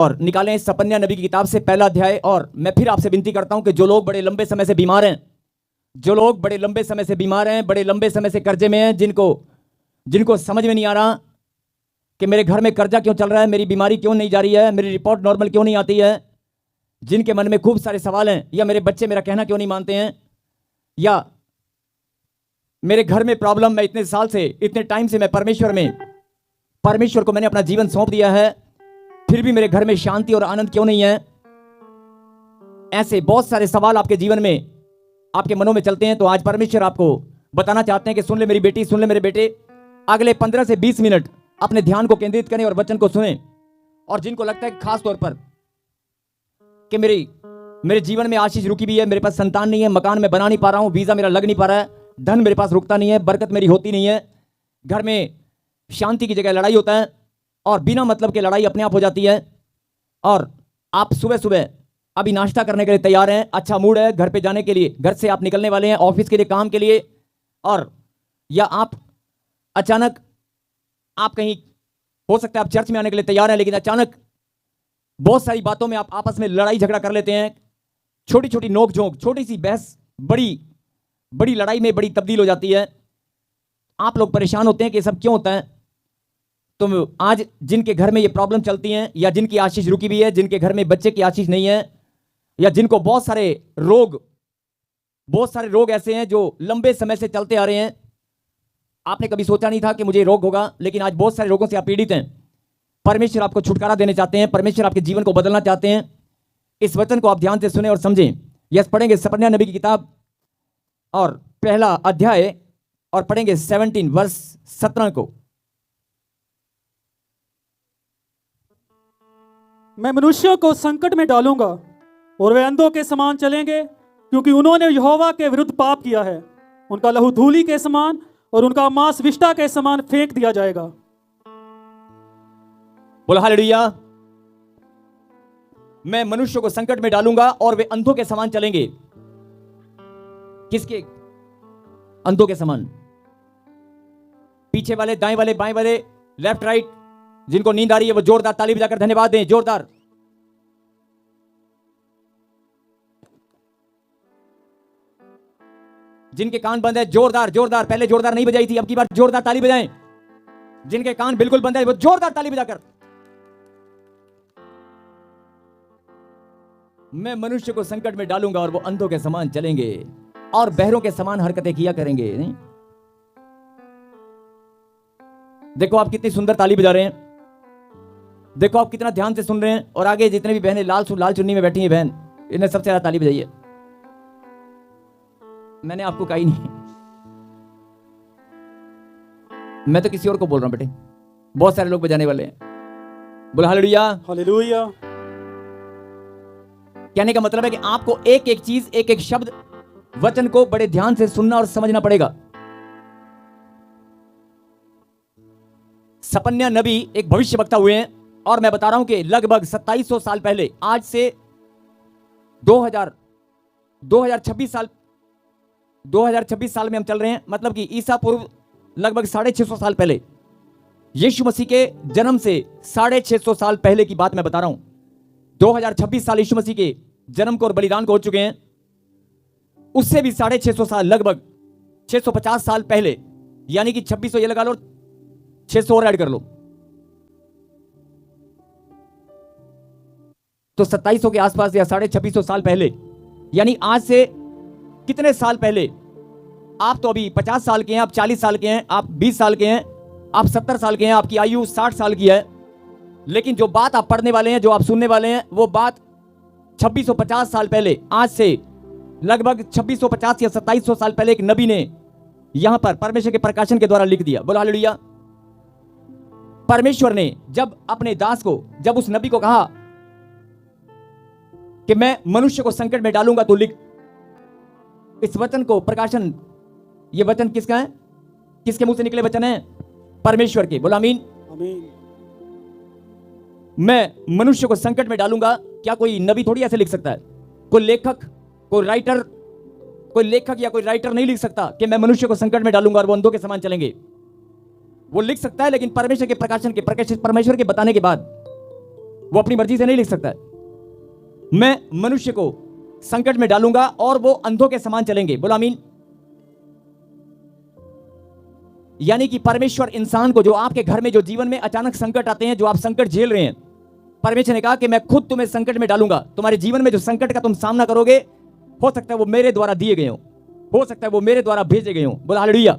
और निकालें सपन्या नबी की किताब से पहला अध्याय। और मैं फिर आपसे विनती करता हूं कि जो लोग बड़े लंबे समय से बीमार हैं, जो लोग बड़े लंबे समय से बीमार हैं, बड़े लंबे समय से कर्जे में हैं, जिनको समझ में नहीं आ रहा कि मेरे घर में कर्जा क्यों चल रहा है, मेरी बीमारी क्यों नहीं जा रही है, मेरी रिपोर्ट नॉर्मल क्यों नहीं आती है, जिनके मन में खूब सारे सवाल हैं, या मेरे बच्चे मेरा कहना क्यों नहीं मानते हैं, या मेरे घर में प्रॉब्लम, मैं इतने साल से, इतने टाइम से मैं परमेश्वर को मैंने अपना जीवन सौंप दिया है, फिर भी मेरे घर में शांति और आनंद क्यों नहीं है। ऐसे बहुत सारे सवाल आपके जीवन में, आपके मनों में चलते हैं। तो आज परमेश्वर आपको बताना चाहते हैं कि सुन ले मेरी बेटी, सुन ले मेरे बेटे, अगले 15 से 20 मिनट अपने ध्यान को केंद्रित करें और वचन को सुनें। और जिनको लगता है खास तौर पर कि मेरे जीवन में आशीष रुकी भी है, मेरे पास संतान नहीं है, मकान में बना नहीं पा रहा हूं, वीजा मेरा लग नहीं पा रहा है, धन मेरे पास रुकता नहीं है, बरकत मेरी होती नहीं है, घर में शांति की जगह लड़ाई होता है और बिना मतलब के लड़ाई अपने आप हो जाती है, और आप सुबह सुबह अभी नाश्ता करने के लिए तैयार हैं, अच्छा मूड है, घर पे जाने के लिए, घर से आप निकलने वाले हैं ऑफिस के लिए, काम के लिए, और या आप अचानक, आप कहीं, हो सकता है आप चर्च में आने के लिए तैयार हैं, लेकिन अचानक बहुत सारी बातों में आप आपस में लड़ाई झगड़ा कर लेते हैं, छोटी छोटी नोक झोंक, छोटी सी बहस बड़ी लड़ाई में बड़ी तब्दील हो जाती है। आप लोग परेशान होते हैं कि सब क्यों होता है। तो आज जिनके घर में ये प्रॉब्लम चलती हैं, या जिनकी आशीष रुकी हुई है, जिनके घर में बच्चे की आशीष नहीं है, या जिनको बहुत सारे रोग ऐसे हैं जो लंबे समय से चलते आ रहे हैं, आपने कभी सोचा नहीं था कि मुझे रोग होगा, लेकिन आज बहुत सारे रोगों से आप पीड़ित हैं। परमेश्वर आपको छुटकारा देने चाहते हैं, परमेश्वर आपके जीवन को बदलना चाहते हैं। इस वचन को आप ध्यान से सुने और समझें। यस, पढ़ेंगे सपन्या नबी की किताब और पहला अध्याय, और पढ़ेंगे 17 वर्ष 17 को। मैं मनुष्यों को संकट में डालूंगा और वे अंधों के समान चलेंगे, क्योंकि उन्होंने यहोवा के विरुद्ध पाप किया है। उनका लहू धूली के समान और उनका मांस विष्ठा के समान फेंक दिया जाएगा। बोला हालेलुया। मैं मनुष्य को संकट में डालूंगा और वे अंधों के समान चलेंगे। किसके अंधों के समान? पीछे वाले, दाएं वाले, बाएं वाले, लेफ्ट राइट। जिनको नींद आ रही है वो जोरदार ताली बजाकर धन्यवाद दें, जोरदार। जिनके कान बंद है जोरदार जोरदार, पहले जोरदार नहीं बजाई थी, अब की बार जोरदार ताली बजाएं। जिनके कान बिल्कुल बंद है वो जोरदार ताली बजाकर। मैं मनुष्य को संकट में डालूंगा और वो अंधों के समान चलेंगे और बहरों के समान हरकतें किया करेंगे। नहीं? देखो आप कितनी सुंदर ताली बजा रहे हैं, देखो आप कितना ध्यान से सुन रहे हैं। और आगे जितने भी बहनें लाल चुन्नी में बैठी हैं बहन, इन्हें सबसे ज्यादा ताली बजाइए। मैंने आपको कहा ही नहीं, मैं तो किसी और को बोल रहा हूं बेटे। बहुत सारे लोग बजाने वाले हैं। बोला हालेलुया। हालेलुया। कहने का मतलब है कि आपको एक एक चीज, एक एक शब्द, वचन को बड़े ध्यान से सुनना और समझना पड़ेगा। सपन्या नबी एक भविष्यवक्ता हुए हैं, और मैं बता रहा हूं कि लगभग 2700 साल पहले, आज से 2026 साल में हम चल रहे हैं, मतलब कि ईसा पूर्व लगभग 650 साल पहले, यीशु मसीह के जन्म से 650 साल पहले की बात मैं बता रहा हूं। 2026 साल यीशु मसीह के जन्म को और बलिदान को हो चुके हैं। उससे भी 650 साल, लगभग 650 साल पहले, यानी कि 2600 ये लगा लो, 600 और ऐड कर लो, तो 2700 के आसपास या 2650 साल पहले, यानी आज से कितने साल पहले। आप तो अभी 50 साल के हैं, आप 40 साल के हैं, आप 20 साल के हैं, आप 70 साल के हैं, आपकी आयु 60 साल की है, लेकिन जो बात आप पढ़ने वाले हैं, जो आप सुनने वाले हैं, वो बात 2650 साल पहले, आज से लगभग 2650 या 2700 साल पहले एक नबी ने यहां पर परमेश्वर के प्रकाशन के द्वारा लिख दिया। बोला हालेलुया। परमेश्वर ने जब अपने दास को, जब उस नबी को कहा कि मैं मनुष्य को संकट में डालूंगा, तो लिख इस वचन को। प्रकाशन, ये वचन किसका है? किसके मुंह से निकले वचन है? परमेश्वर के। बोला आमीन। आमीन। मैं मनुष्य को संकट में डालूंगा। क्या कोई नबी थोड़ी ऐसे लिख सकता है? कोई लेखक या कोई राइटर नहीं लिख सकता कि मैं मनुष्य को संकट में डालूंगा और वो अंधों के समान चलेंगे। वो लिख सकता है, लेकिन परमेश्वर के प्रकाशन के, परमेश्वर के बताने के बाद वो अपनी मर्जी से नहीं लिख सकता है। मैं मनुष्य को संकट में डालूंगा और वो अंधों के समान चलेंगे। बोलो आमीन। यानी कि परमेश्वर इंसान को, जो आपके घर में जो जीवन में अचानक संकट आते हैं, जो आप संकट झेल रहे हैं, परमेश्वर ने कहा कि मैं खुद तुम्हें संकट में डालूंगा। तुम्हारे जीवन में जो संकट का तुम सामना करोगे, हो सकता है वो मेरे द्वारा दिए गए हो सकता है वो मेरे द्वारा भेजे गए हो। बोला हालेलुया।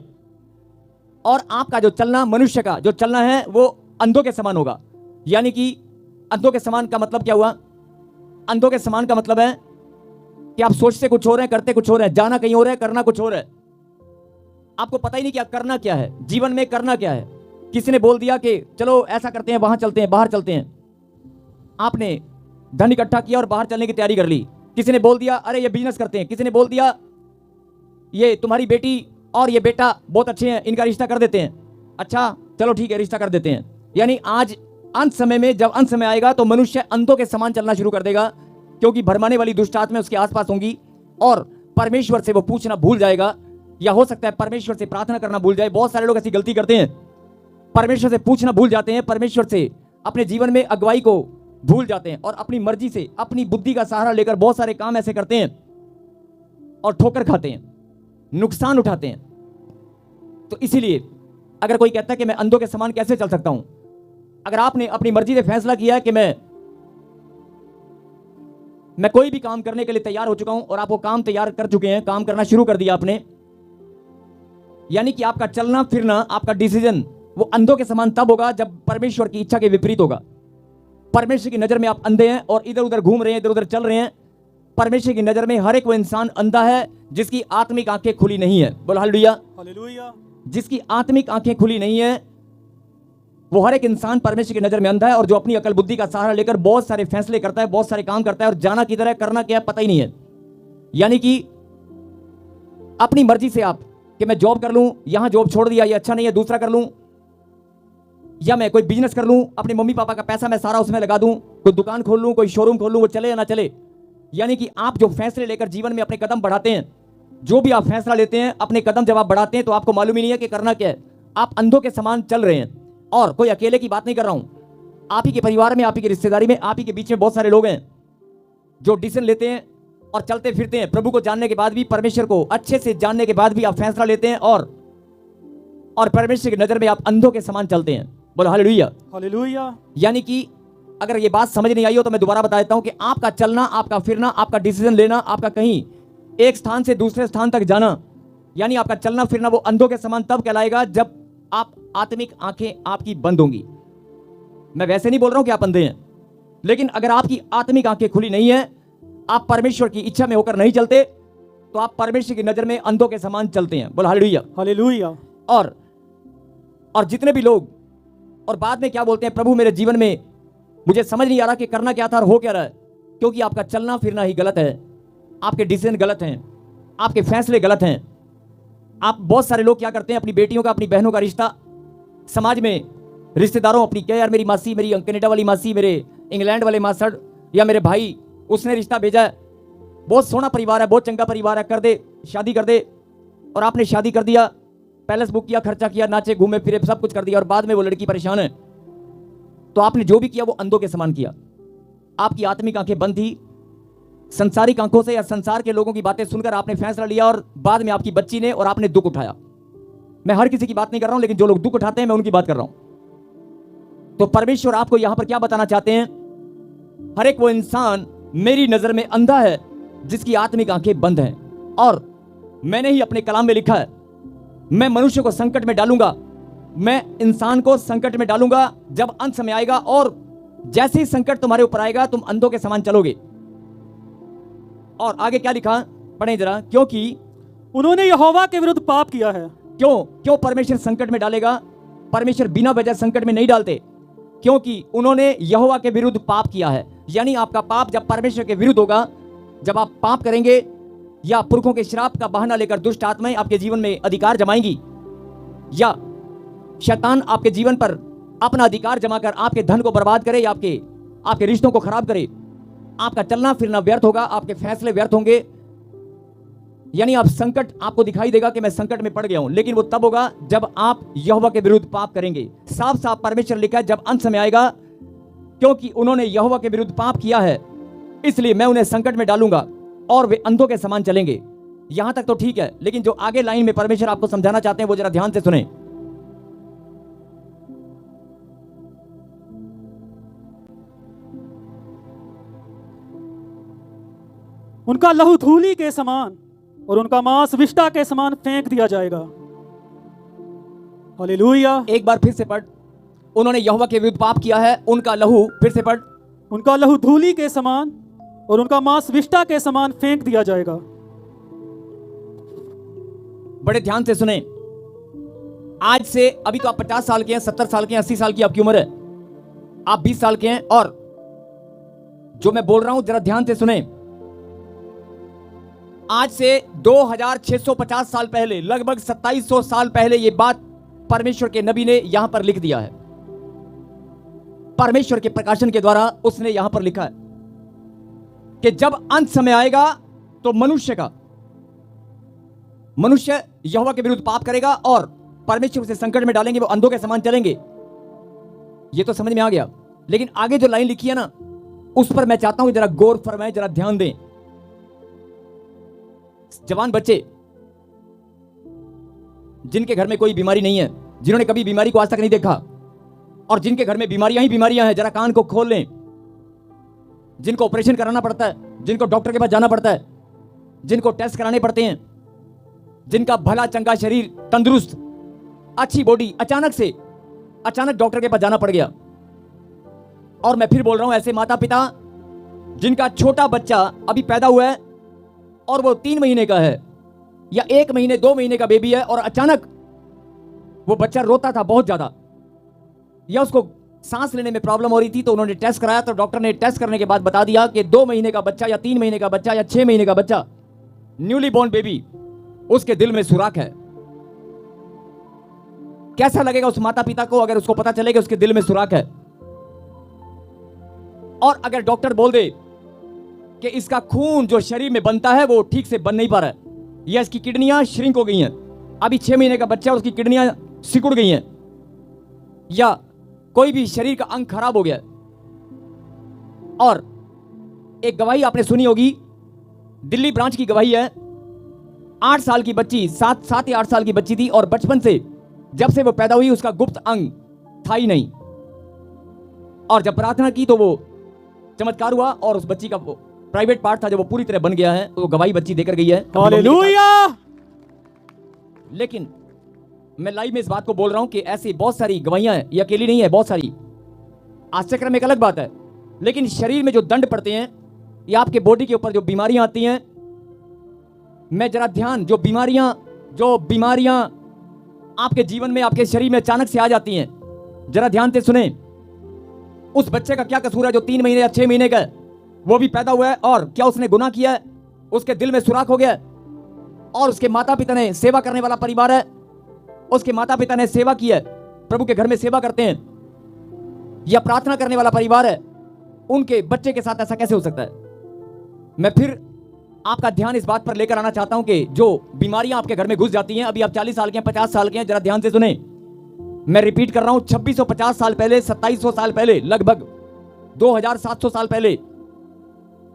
और आपका जो चलना, मनुष्य का जो चलना है, वो अंधों के समान होगा। यानी कि अंधों के समान का मतलब क्या हुआ? अंधों के समान का मतलब है कि आप सोचते कुछ हो रहे हैं, करते कुछ हो रहे हैं, जाना कहीं हो रहा है, करना कुछ हो रहा है। आपको पता ही नहीं क्या करना क्या है, जीवन में करना क्या है। किसी ने बोल दिया कि चलो ऐसा करते हैं, वहां चलते हैं, बाहर चलते हैं। आपने धन इकट्ठा किया और बाहर चलने की तैयारी कर ली। किसी ने बोल दिया अरे ये बिजनेस करते हैं। किसी ने बोल दिया ये तुम्हारी बेटी और ये बेटा बहुत अच्छे हैं, इनका रिश्ता कर देते हैं। अच्छा चलो ठीक है, रिश्ता कर देते हैं। यानी आज अंत समय में, जब अंत समय आएगा तो मनुष्य अंधों के समान चलना शुरू कर देगा, क्योंकि भरमाने वाली दुष्ट आत्माएं उसके आसपास होंगी और परमेश्वर से वो पूछना भूल जाएगा, या हो सकता है परमेश्वर से प्रार्थना करना भूल जाए। बहुत सारे लोग ऐसी गलती करते हैं, परमेश्वर से पूछना भूल जाते हैं, परमेश्वर से अपने जीवन में अगुवाई को भूल जाते हैं और अपनी मर्जी से, अपनी बुद्धि का सहारा लेकर बहुत सारे काम ऐसे करते हैं और ठोकर खाते हैं, नुकसान उठाते हैं। तो इसीलिए अगर कोई कहता है कि मैं अंधों के समान कैसे चल सकता हूं, अगर आपने अपनी मर्जी से फैसला किया है कि मैं कोई भी काम करने के लिए तैयार हो चुका हूं और आप वो काम तैयार कर चुके हैं, काम करना शुरू कर दिया आपने, यानी कि आपका चलना फिरना, आपका डिसीजन वो अंधों के समान तब होगा जब परमेश्वर की इच्छा के विपरीत होगा। परमेश्वर की नजर में आप अंधे हैं और इधर उधर घूम रहे हैं, इधर उधर चल रहे हैं। परमेश्वर की नजर में हर एक वो इंसान अंधा है जिसकी आत्मिक आंखें खुली नहीं है। बोलो हालेलुया। हालेलुया। जिसकी आत्मिक आंखें खुली नहीं है, वो हर एक इंसान परमेश्वर की नजर में अंधा है, और जो अपनी अकल बुद्धि का सहारा लेकर बहुत सारे फैसले करता है, बहुत सारे काम करता है, और जाना किधर है, करना क्या है, पता ही नहीं है। यानी कि अपनी मर्जी से आप कि मैं जॉब कर लूं, यहां जॉब छोड़ दिया, ये अच्छा नहीं है, दूसरा कर लूं, या मैं कोई बिजनेस कर लूं, अपने मम्मी पापा का पैसा मैं सारा उसमें लगा दूं, कोई दुकान खोल लूं, कोई शोरूम खोल लूं, वो चले या ना चले। यानी कि आप जो फैसले लेकर जीवन में अपने कदम बढ़ाते हैं, जो भी आप फैसला लेते हैं, अपने कदम जब आप बढ़ाते हैं तो आपको मालूम ही नहीं है कि करना क्या है। आप अंधों के समान चल रहे हैं। और कोई अकेले की बात नहीं कर रहा हूं, आप ही के परिवार में, आप ही की रिश्तेदारी में, आप ही के बीच में बहुत सारे लोग हैं जो डिसीजन लेते हैं और चलते फिरते हैं। प्रभु को जानने के बाद भी, परमेश्वर को अच्छे से जानने के बाद भी आप फैसला लेते हैं और परमेश्वर की नजर में आप अंधों के समान चलते हैं। बोलो हालेलुया। हालेलुया। यानी कि अगर ये बात समझ नहीं आई हो तो मैं दोबारा बता देता हूं कि आपका चलना, आपका फिरना, आपका डिसीजन लेना, आपका कहीं एक स्थान से दूसरे स्थान तक जाना, यानी आपका चलना फिरना वो अंधों के समान तब कहलाएगा जब आप आत्मिक आंखें आपकी बंद होंगी। मैं वैसे नहीं बोल रहा हूं कि आप अंधे हैं, लेकिन अगर आपकी आत्मिक आंखें खुली नहीं है, आप परमेश्वर की इच्छा में होकर नहीं चलते, तो आप परमेश्वर की नजर में अंधों के समान चलते हैं। बोलो हालेलुया। हालेलुया। और जितने भी लोग और बाद में क्या बोलते हैं, प्रभु मेरे जीवन में मुझे समझ नहीं आ रहा कि करना क्या था और हो क्या रहा है, क्योंकि आपका चलना फिरना ही गलत है, आपके डिसीजन गलत हैं, आपके फैसले गलत हैं। आप बहुत सारे लोग क्या करते हैं, अपनी बेटियों का, अपनी बहनों का रिश्ता समाज में, रिश्तेदारों, अपनी क्या यार मेरी मासी, मेरी कनाडा वाली मासी, मेरे इंग्लैंड वाले मासड़, या मेरे भाई, उसने रिश्ता भेजा है, बहुत सोना परिवार है, बहुत चंगा परिवार है, कर दे, शादी कर दे। और आपने शादी कर दिया, पैलेस बुक किया, खर्चा किया, नाचे घूमे फिरे, सब कुछ कर दिया, और बाद में वो लड़की परेशान है। तो आपने जो भी किया वो अंधों के समान किया। आपकी आत्मिक आंखें बंद थी, संसारिक आंखों से या संसार के लोगों की बातें सुनकर आपने फैसला लिया, और बाद में आपकी बच्ची ने और आपने दुख उठाया। मैं हर किसी की बात नहीं कर रहा हूं, लेकिन जो लोग दुख उठाते हैं मैं उनकी बात कर रहा हूं। तो परमेश्वर आपको यहां पर क्या बताना चाहते हैं, हर एक वो इंसान मेरी नजर में अंधा है जिसकी आत्मिक आंखें बंद हैं। और मैंने ही अपने कलाम में लिखा है, मैं मनुष्य को संकट में डालूंगा, मैं इंसान को संकट में डालूंगा जब अंत समय आएगा, और जैसे ही संकट तुम्हारे ऊपर आएगा तुम अंधों के समान चलोगे। और आगे क्या लिखा, पढ़ें जरा। क्योंकि उन्होंने यहोवा के विरुद्ध पाप किया है। क्यों परमेश्वर संकट में डालेगा? परमेश्वर बिना वजह संकट में नहीं डालते, क्योंकि उन्होंने यहोवा के विरुद्ध पाप किया है। यानी आपका पाप जब परमेश्वर के विरुद्ध होगा, जब आप पाप करेंगे या पुरखों के श्राप का बहाना लेकर दुष्ट आत्माएं आपके जीवन में अधिकार जमाएंगी, या शैतान आपके जीवन पर अपना अधिकार जमाकर आपके धन को बर्बाद करे या आपके रिश्तों को खराब करे, आपका चलना फिरना व्यर्थ होगा, आपके फैसले व्यर्थ होंगे। यानी आप संकट, आपको दिखाई देगा कि मैं संकट में पड़ गया हूं, लेकिन वो तब होगा जब आप यहोवा के विरुद्ध पाप करेंगे। साफ साफ परमेश्वर लिखा है, जब अंत समय आएगा क्योंकि उन्होंने यहोवा के विरुद्ध पाप किया है, इसलिए मैं उन्हें संकट में डालूंगा और वे अंधों के समान चलेंगे। यहां तक तो ठीक है, लेकिन जो आगे लाइन में परमेश्वर आपको समझाना चाहते हैं वो जरा ध्यान से सुने। उनका लहू धूली के समान और उनका मांस विष्ठा के समान फेंक दिया जाएगा। हालेलुया। एक बार फिर से पढ़। उन्होंने यहोवा के विरुद्ध पाप किया है, उनका लहू, फिर से पढ़। उनका लहू धूली के समान और उनका मांस विष्ठा के समान फेंक दिया जाएगा। बड़े ध्यान से सुने। आज से, अभी तो आप 50 साल के हैं, 70 साल के हैं, 80 साल की आपकी उम्र है, आप 20 साल के हैं, और जो मैं बोल रहा हूं जरा ध्यान से सुने। आज से 2650 साल पहले, लगभग 2700 साल पहले ये बात परमेश्वर के नबी ने यहां पर लिख दिया है। परमेश्वर के प्रकाशन के द्वारा उसने यहां पर लिखा है कि जब अंत समय आएगा तो मनुष्य यहोवा के विरुद्ध पाप करेगा और परमेश्वर उसे संकट में डालेंगे, वो अंधों के समान चलेंगे। ये तो समझ में आ गया, लेकिन आगे जो लाइन लिखी है ना, उस पर मैं चाहता हूं जरा गौर फरमाएं, जरा ध्यान दें। जवान बच्चे जिनके घर में कोई बीमारी नहीं है, जिन्होंने कभी बीमारी को आज तक नहीं देखा, और जिनके घर में बीमारियां ही बीमारियां हैं, जरा कान को खोल लें। जिनको ऑपरेशन कराना पड़ता है, जिनको डॉक्टर के पास जाना पड़ता है, जिनको टेस्ट कराने पड़ते हैं, जिनका भला चंगा शरीर, तंदुरुस्त अच्छी बॉडी, अचानक डॉक्टर के पास जाना पड़ गया। और मैं फिर बोल रहा हूं, ऐसे माता पिता जिनका छोटा बच्चा अभी पैदा हुआ है और वो 3 महीने का है या 1 महीने 2 महीने का बेबी है, और अचानक वो बच्चा रोता था बहुत ज्यादा, या उसको सांस लेने में प्रॉब्लम हो रही थी, तो उन्होंने टेस्ट कराया, तो डॉक्टर ने टेस्ट करने के बाद बता दिया कि 2 महीने का बच्चा या 3 महीने का बच्चा या 6 महीने का बच्चा, न्यूली बोर्न बेबी, उसके दिल में सुराख है। कैसा लगेगा उस माता पिता को अगर उसको पता चले कि उसके दिल में सुराख है? और अगर डॉक्टर बोल दे कि इसका खून जो शरीर में बनता है वो ठीक से बन नहीं पा रहा है, या इसकी किडनियां श्रिंक हो गई हैं, अभी 6 महीने का बच्चा, उसकी किडनियां सिकुड़ गई हैं, या कोई भी शरीर का अंग खराब हो गया। और एक गवाही आपने सुनी होगी, दिल्ली ब्रांच की गवाही है। 8 साल की बच्ची, 7 या 8 साल की बच्ची थी, और बचपन से जब से वो पैदा हुई उसका गुप्त अंग था ही नहीं, और जब प्रार्थना की तो वो चमत्कार हुआ और उस बच्ची का वो प्राइवेट पार्ट था जो वो पूरी तरह बन गया है। तो गवाही बच्ची देकर गई है। हालेलुया। लेकिन मैं लाइव में इस बात को बोल रहा हूं कि ऐसी बहुत सारी गवाहियां हैं, ये अकेली नहीं है, बहुत सारी। आश्चर्य एक अलग बात है, लेकिन शरीर में जो दंड पड़ते हैं या आपके बॉडी के ऊपर जो बीमारियां आती हैं, मैं जरा ध्यान, जो बीमारियां आपके जीवन में, आपके शरीर में अचानक से आ जाती हैं, जरा ध्यान से सुने। उस बच्चे का क्या कसूर है जो 3 महीने या 6 महीने का है, वो भी पैदा हुआ है, और क्या उसने गुनाह किया है? उसके दिल में सुराख हो गया, और उसके माता पिता ने, सेवा करने वाला परिवार है, उसके माता पिता ने सेवा की है, प्रभु के घर में सेवा करते हैं, या प्रार्थना करने वाला परिवार है, उनके बच्चे के साथ ऐसा कैसे हो सकता है? मैं फिर आपका ध्यान इस बात पर लेकर आना चाहता हूं कि जो बीमारियां आपके घर में घुस जाती हैं, अभी आप 40 साल के हैं, 50 साल के हैं, जरा ध्यान से सुने। मैं रिपीट कर रहा हूं, 2650 साल पहले, 2700 साल पहले, लगभग 2700 साल पहले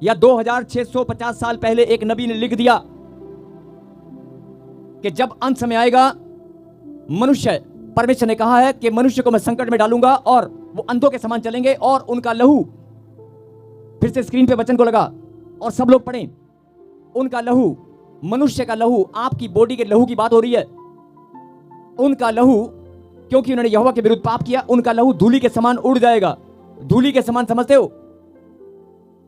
या 2650 साल पहले एक नबी ने लिख दिया कि जब अंत समय आएगा, परमेश्वर ने कहा है कि मनुष्य को मैं संकट में डालूंगा और वो अंधों के समान चलेंगे, और उनका लहू, फिर से स्क्रीन पे वचन को लगा और सब लोग पढ़ें, उनका लहू, मनुष्य का लहू, आपकी बॉडी के लहू की बात हो रही है, उनका लहू, क्योंकि उन्होंने यहोवा के विरुद्ध पाप किया, उनका लहू धूली के समान उड़ जाएगा। धूली के समान समझते हो?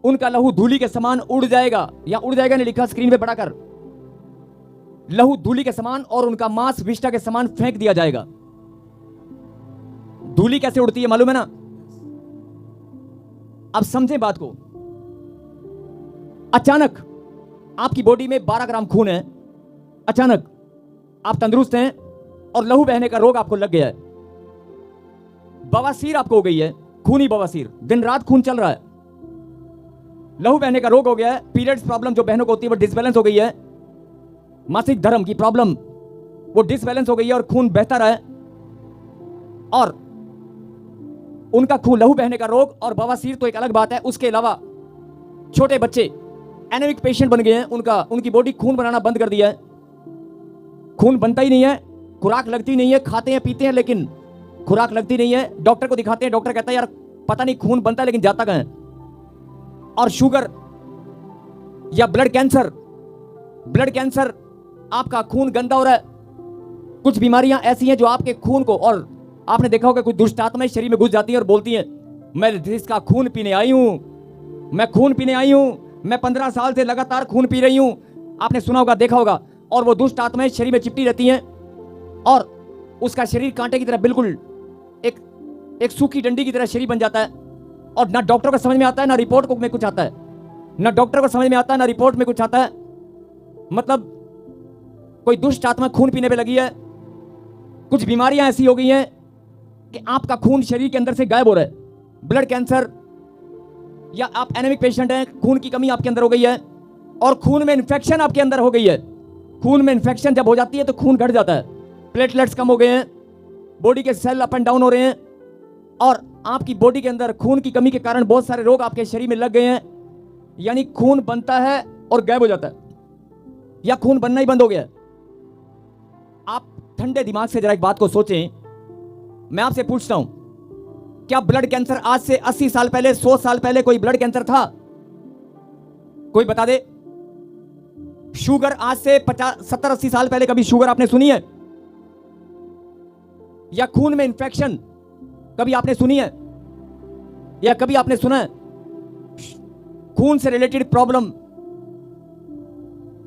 उनका लहू धूली के समान उड़ जाएगा, या उड़ जाएगा नहीं लिखा स्क्रीन पे बड़ा कर, लहू धूली के समान, और उनका मांस विष्ठा के समान फेंक दिया जाएगा। धूली कैसे उड़ती है मालूम है ना? अब समझें बात को। अचानक आपकी बॉडी में 12 ग्राम खून है, अचानक आप तंदुरुस्त हैं और लहू बहने का रोग आपको लग गया है, बवासीर आपको हो गई है, खूनी बवासीर, दिन रात खून चल रहा है, लहू बहने का रोग हो गया है, पीरियड्स प्रॉब्लम जो बहनों को होती है वो डिसबैलेंस हो गई है, मासिक धर्म की प्रॉब्लम वो डिसबैलेंस हो गई है और खून बहता रहा है, और उनका खून, लहू बहने का रोग और बवासीर तो एक अलग बात है। उसके अलावा छोटे बच्चे एनीमिक पेशेंट बन गए हैं, उनकी बॉडी खून बनाना बंद कर दिया है, खून बनता ही नहीं है, खुराक लगती नहीं है, खाते हैं पीते हैं लेकिन खुराक लगती नहीं है। डॉक्टर को दिखाते हैं, डॉक्टर कहता है यार पता नहीं खून बनता है लेकिन जाता कहाँ है। और शुगर या ब्लड कैंसर, आपका खून गंदा हो रहा है। कुछ बीमारियां ऐसी हैं जो आपके खून को, और आपने देखा होगा कुछ दुष्ट आत्माएं शरीर में घुस जाती हैं और बोलती हैं मैं इसका खून पीने आई हूं, मैं 15 साल से लगातार खून पी रही हूं। आपने सुना होगा, देखा होगा। और वो दुष्ट आत्माएं शरीर में चिपटी रहती हैं और उसका शरीर कांटे की तरह बिल्कुल एक सूखी डंडी की तरह शरीर बन जाता है। और ना डॉक्टर को समझ में आता है, ना रिपोर्ट में कुछ आता है, ना डॉक्टर को समझ में आता है, ना रिपोर्ट में कुछ आता है। मतलब कोई दुष्ट आत्मा खून पीने पे लगी है। कुछ बीमारियां ऐसी हो गई हैं कि आपका खून शरीर के अंदर से गायब हो रहा है। ब्लड कैंसर, या आप एनीमिक पेशेंट हैं, खून की कमी आपके अंदर हो गई है और खून में इन्फेक्शन आपके अंदर हो गई है। खून में इन्फेक्शन जब हो जाती है तो खून घट जाता है, प्लेटलेट्स कम हो गए हैं, बॉडी के सेल अप एंड डाउन हो रहे हैं और आपकी बॉडी के अंदर खून की कमी के कारण बहुत सारे रोग आपके शरीर में लग गए हैं। यानी खून बनता है और गायब हो जाता है, या खून बनना ही बंद हो गया है। आप ठंडे दिमाग से जरा एक बात को सोचें। मैं आपसे पूछता हूं, क्या ब्लड कैंसर आज से 80 साल पहले, 100 साल पहले कोई ब्लड कैंसर था? कोई बता दे। शुगर आज से 70-80 साल पहले कभी शुगर आपने सुनी है? या खून में इंफेक्शन कभी आपने सुनी है? या कभी आपने सुना है खून से रिलेटेड प्रॉब्लम?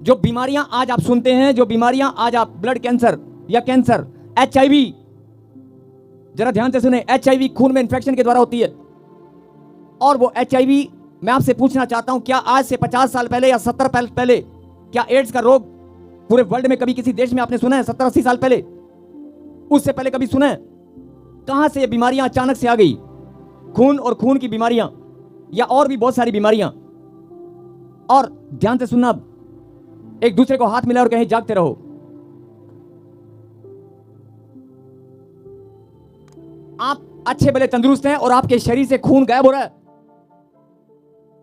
जो बीमारियां आज आप सुनते हैं, जो बीमारियां आज आप, ब्लड कैंसर या कैंसर, HIV, जरा ध्यान से सुने, HIV खून में इंफेक्शन के द्वारा होती है। और वो HIV, मैं आपसे पूछना चाहता हूं, क्या आज से 50 साल पहले या 70 साल पहले क्या एड्स का रोग पूरे वर्ल्ड में कभी किसी देश में आपने सुना है? 70-80 साल पहले, उससे पहले कभी सुना है? कहां से ये बीमारियां अचानक से आ गई? खून और खून की बीमारियां या और भी बहुत सारी बीमारियां। और ध्यान से सुनना, एक दूसरे को हाथ मिला और कहें जागते रहो। आप अच्छे भले तंदुरुस्त हैं और आपके शरीर से खून गायब हो रहा है।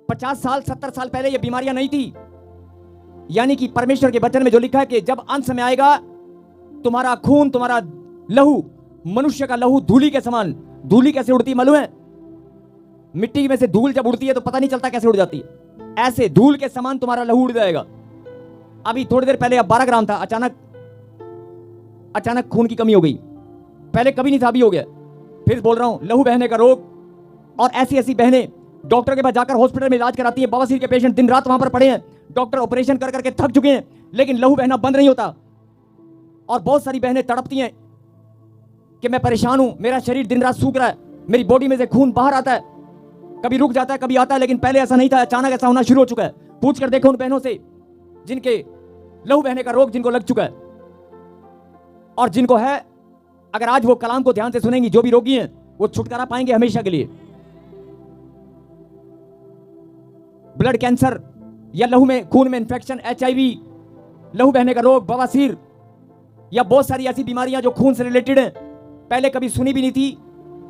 50 साल 70 साल पहले ये बीमारियां नहीं थी। यानी कि परमेश्वर के वचन में जो लिखा है कि जब अंत समय आएगा, तुम्हारा खून, तुम्हारा लहू, मनुष्य का लहू धूली के समान, धूली कैसे उड़ती मालूम है? मिट्टी में से धूल जब उड़ती है तो पता नहीं चलता कैसे उड़ जाती है। ऐसे धूल के समान तुम्हारा लहू उड़ जाएगा। अभी थोड़ी देर पहले 12 ग्राम था, अचानक खून की कमी हो गई। पहले कभी नहीं था, अभी हो गया। फिर बोल रहा हूं, लहू बहने का रोग। और ऐसी बहनें डॉक्टर के पास जाकर हॉस्पिटल में इलाज कराती है। बवासीर के पेशेंट दिन रात वहां पर पड़े हैं, डॉक्टर ऑपरेशन कर करके थक चुके हैं, लेकिन लहू बहना बंद नहीं होता। और बहुत सारी बहनें तड़पती हैं कि मैं परेशान हूं, मेरा शरीर दिन रात सूख रहा है, मेरी बॉडी में से खून बाहर आता है, कभी रुक जाता है, कभी आता है, लेकिन पहले ऐसा नहीं था, अचानक ऐसा होना शुरू हो चुका है। पूछ कर देखो उन बहनों से जिनके लहू बहने का रोग जिनको लग चुका है और जिनको है। अगर आज वो कलाम को ध्यान से सुनेंगी, जो भी रोगी हैं वो छुटकारा पाएंगे हमेशा के लिए। ब्लड कैंसर या लहू में, खून में इंफेक्शन, HIV, लहू बहने का रोग, बवासीर या बहुत सारी ऐसी बीमारियां जो खून से रिलेटेड हैं, पहले कभी सुनी भी नहीं थी,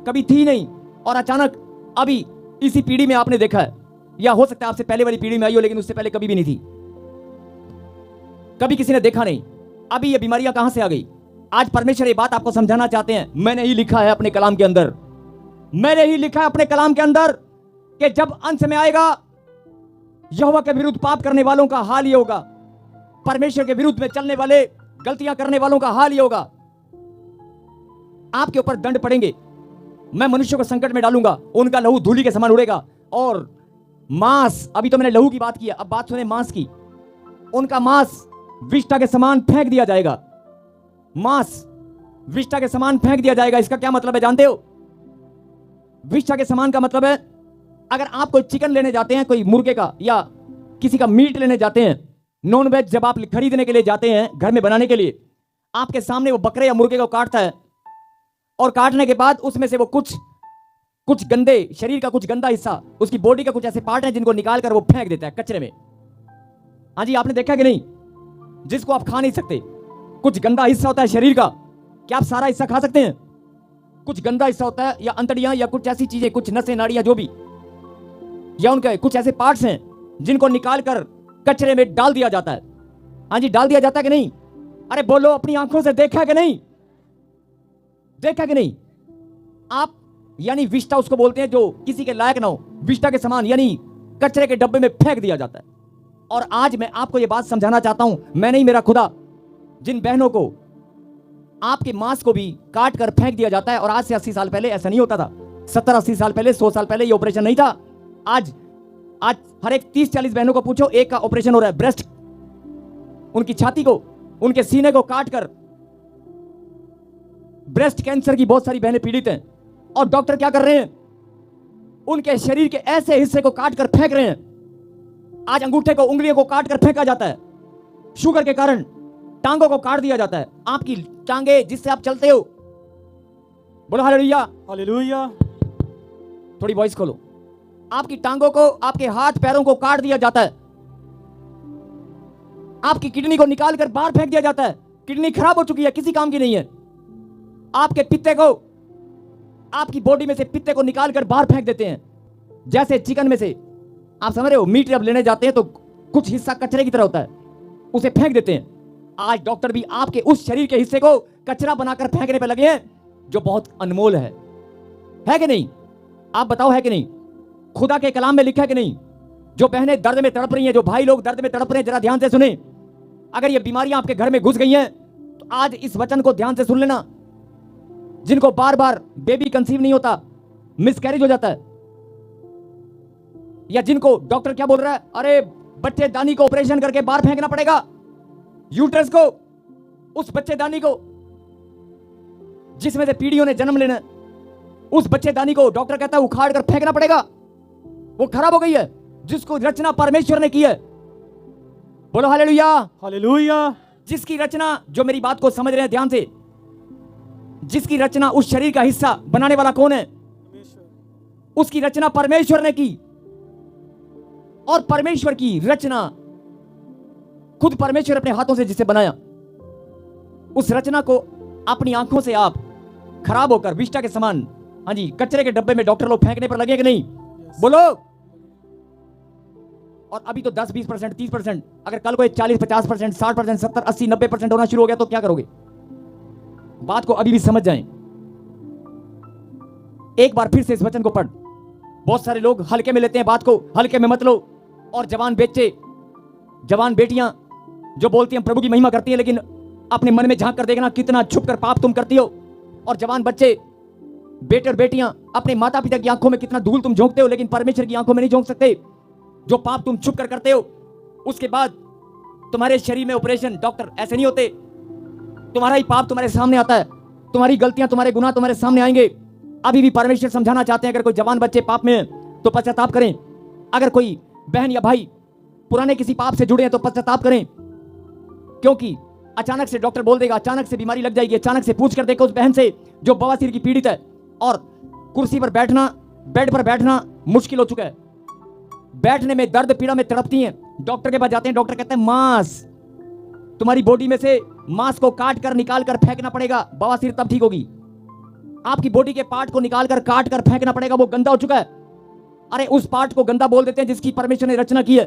कभी थी नहीं, और अचानक अभी इसी पीढ़ी में आपने देखा है। या हो सकता है आपसे पहले वाली पीढ़ी में आई हो, लेकिन उससे पहले कभी भी नहीं थी, कभी किसी ने देखा नहीं। अभी ये बीमारियां कहां से आ गई? आज परमेश्वर ये बात आपको समझाना चाहते हैं। मैंने ही लिखा है अपने कलाम के अंदर, मैंने ही लिखा है अपने कलाम के अंदर कि जब अंत में आएगा, यहोवा के विरुद्ध पाप करने वालों का हाल ये होगा, परमेश्वर के विरुद्ध में चलने वाले, गलतियां करने वालों का हाल ये होगा। आपके ऊपर दंड पड़ेंगे, मैं मनुष्य को संकट में डालूंगा, उनका लहू धूली के समान उड़ेगा। और मांस, अभी तो मैंने लहू की बात की, अब बात सुने मांस की। उनका मांस विष्ठा के समान फेंक दिया जाएगा। मांस विष्ठा के समान फेंक दिया जाएगा। इसका क्या मतलब है जानते हो? विष्ठा के समान का मतलब है, अगर आप कोई चिकन लेने जाते हैं, कोई मुर्गे का या किसी का मीट लेने जाते हैं, नॉन वेज जब आप खरीदने के लिए जाते हैं घर में बनाने के लिए, आपके सामने वो बकरे या मुर्गे को काटता है और काटने के बाद उसमें से वो कुछ गंदे, शरीर का कुछ गंदा हिस्सा, उसकी बॉडी का कुछ ऐसे पार्ट हैं जिनको निकाल कर वो फेंक देता है कचरे में। हाँ जी, आपने देखा कि नहीं? जिसको आप खा नहीं सकते, कुछ गंदा हिस्सा होता है शरीर का। क्या आप सारा हिस्सा खा सकते हैं? कुछ गंदा हिस्सा होता है, या अंतड़ियां, या कुछ ऐसी चीजें, कुछ नसें, नाड़ियां, जो भी, या उनके कुछ ऐसे पार्ट्स हैं जिनको निकाल कर कचरे में डाल दिया जाता है। हाँ जी, डाल दिया जाता है कि नहीं? अरे बोलो, अपनी आंखों से देखा कि नहीं? देखा कि नहीं? आप यानी विष्टा उसको बोलते हैं, जो किसी के लायक ना हो, विष्टा के समान, यानी कचरे के डब्बे में फेंक दिया जाता है। और आज मैं आपको यह बात समझाना चाहता हूं, मैं नहीं, मेरा खुदा, जिन बहनों को आपके मांस को भी काट कर फेंक दिया जाता है। और आज से 80 साल पहले ऐसा नहीं होता था। 70-80 साल पहले, 100 साल पहले ये ऑपरेशन नहीं था। आज हर एक 30-40 बहनों को पूछो, एक का ऑपरेशन हो रहा है। ब्रेस्ट, उनकी छाती को, उनके सीने को काट कर, ब्रेस्ट कैंसर की बहुत सारी बहनें पीड़ित हैं। और डॉक्टर क्या कर रहे हैं? उनके शरीर के ऐसे हिस्से को काट कर फेंक रहे हैं। आज अंगूठे को, उंगलियों को काट कर फेंका जाता है। शुगर के कारण टांगों को काट दिया जाता है। आपकी टांगे जिससे आप चलते हो, बोलो हालेलुया, हालेलुया। थोड़ी वॉइस खोलो। आपकी टांगों को, आपके हाथ पैरों को काट दिया जाता है। आपकी किडनी को निकाल कर बाहर फेंक दिया जाता है। किडनी खराब हो चुकी है, किसी काम की नहीं है। आपके पित्ते को, आपकी बॉडी में से पित्ते को निकाल कर बाहर फेंक देते हैं। जैसे चिकन में से, आप समझ रहे हो, मीट जब लेने जाते हैं तो कुछ हिस्सा कचरे की तरह होता है, उसे फेंक देते हैं। आज डॉक्टर भी आपके उस शरीर के हिस्से को कचरा बनाकर फेंकने पर लगे हैं, जो बहुत अनमोल है कि नहीं? आप बताओ, है कि नहीं? खुदा के कलाम में लिखा है कि नहीं? जो बहनें दर्द में तड़प रही हैं, जो भाई लोग दर्द में तड़प रहे हैं, जरा ध्यान से सुने। अगर ये बीमारियां आपके घर में घुस गई हैं तो आज इस वचन को ध्यान से सुन लेना। जिनको बार बार बेबी कंसीव नहीं होता, मिसकैरेज हो जाता है, या जिनको डॉक्टर क्या बोल रहा है, अरे बच्चेदानी को ऑपरेशन करके बाहर फेंकना पड़ेगा, यूट्रस को, उस बच्चेदानी को जिसमें से पीढ़ियों ने जन्म लेना, उस बच्चेदानी को डॉक्टर कहता है उखाड़ कर फेंकना पड़ेगा, वो खराब हो गई है, जिसको रचना परमेश्वर ने की है। बोलो हालेलुया, हालेलुया। जिसकी रचना, जो मेरी बात को समझ रहे हैं ध्यान से, जिसकी रचना, उस शरीर का हिस्सा बनाने वाला कौन है? उसकी रचना परमेश्वर ने की। और परमेश्वर की रचना, खुद परमेश्वर अपने हाथों से जिसे बनाया, उस रचना को अपनी आंखों से आप खराब होकर विष्टा के समान, हाँ जी, कचरे के डब्बे में डॉक्टर लोग फेंकने पर लगे कि नहीं? बोलो। और अभी तो 10-20%, 30%, अगर कल को 40-50%, 60%, 70, 80, 90% होना शुरू हो गया तो क्या करोगे? बात को अभी भी समझ जाएं। एक बार फिर से इस वचन को पढ़। बहुत सारे लोग हल्के में लेते हैं बात को, हल्के में मत लो। और जवान बच्चे, जवान बेटियां जो बोलती हैं प्रभु की महिमा करती हैं, लेकिन अपने मन में झांक कर देखना कितना छुप कर पाप तुम करती हो। और जवान बच्चे, बेटे और बेटियां, अपने माता पिता की आंखों में कितना धूल तुम झोंकते हो, लेकिन परमेश्वर की आंखों में नहीं झोंक सकते। जो पाप तुम छुप कर करते हो, उसके बाद तुम्हारे शरीर में ऑपरेशन, डॉक्टर ऐसे नहीं होते। तुम्हारा ही पाप तुम्हारे सामने आता है, तुम्हारी गलतियां, तुम्हारे गुनाह तुम्हारे सामने आएंगे। अभी भी परमेश्वर समझाना चाहते हैं, अगर कोई जवान बच्चे पाप में है तो पश्चाताप करें। अगर कोई बहन या भाई पुराने किसी पाप से जुड़े हैं तो पश्चाताप करें, क्योंकि अचानक से डॉक्टर बोल देगा, अचानक से बीमारी लग जाएगी। अचानक से पूछ कर देखो उस बहन से जो बवासीर की पीड़ित है और कुर्सी पर बैठना, बेड पर बैठना मुश्किल हो चुका है, बैठने में दर्द पीड़ा में तड़पती हैं। डॉक्टर के पास जाते हैं, डॉक्टर कहते हैं मांस, तुम्हारी बॉडी में से मांस को काट कर निकाल कर फेंकना पड़ेगा, बवासीर तब ठीक होगी। आपकी बॉडी के पार्ट को निकाल कर काट कर फेंकना पड़ेगा, वो गंदा हो चुका है। अरे उस पार्ट को गंदा बोल देते हैं जिसकी परमेश्वर ने रचना की है।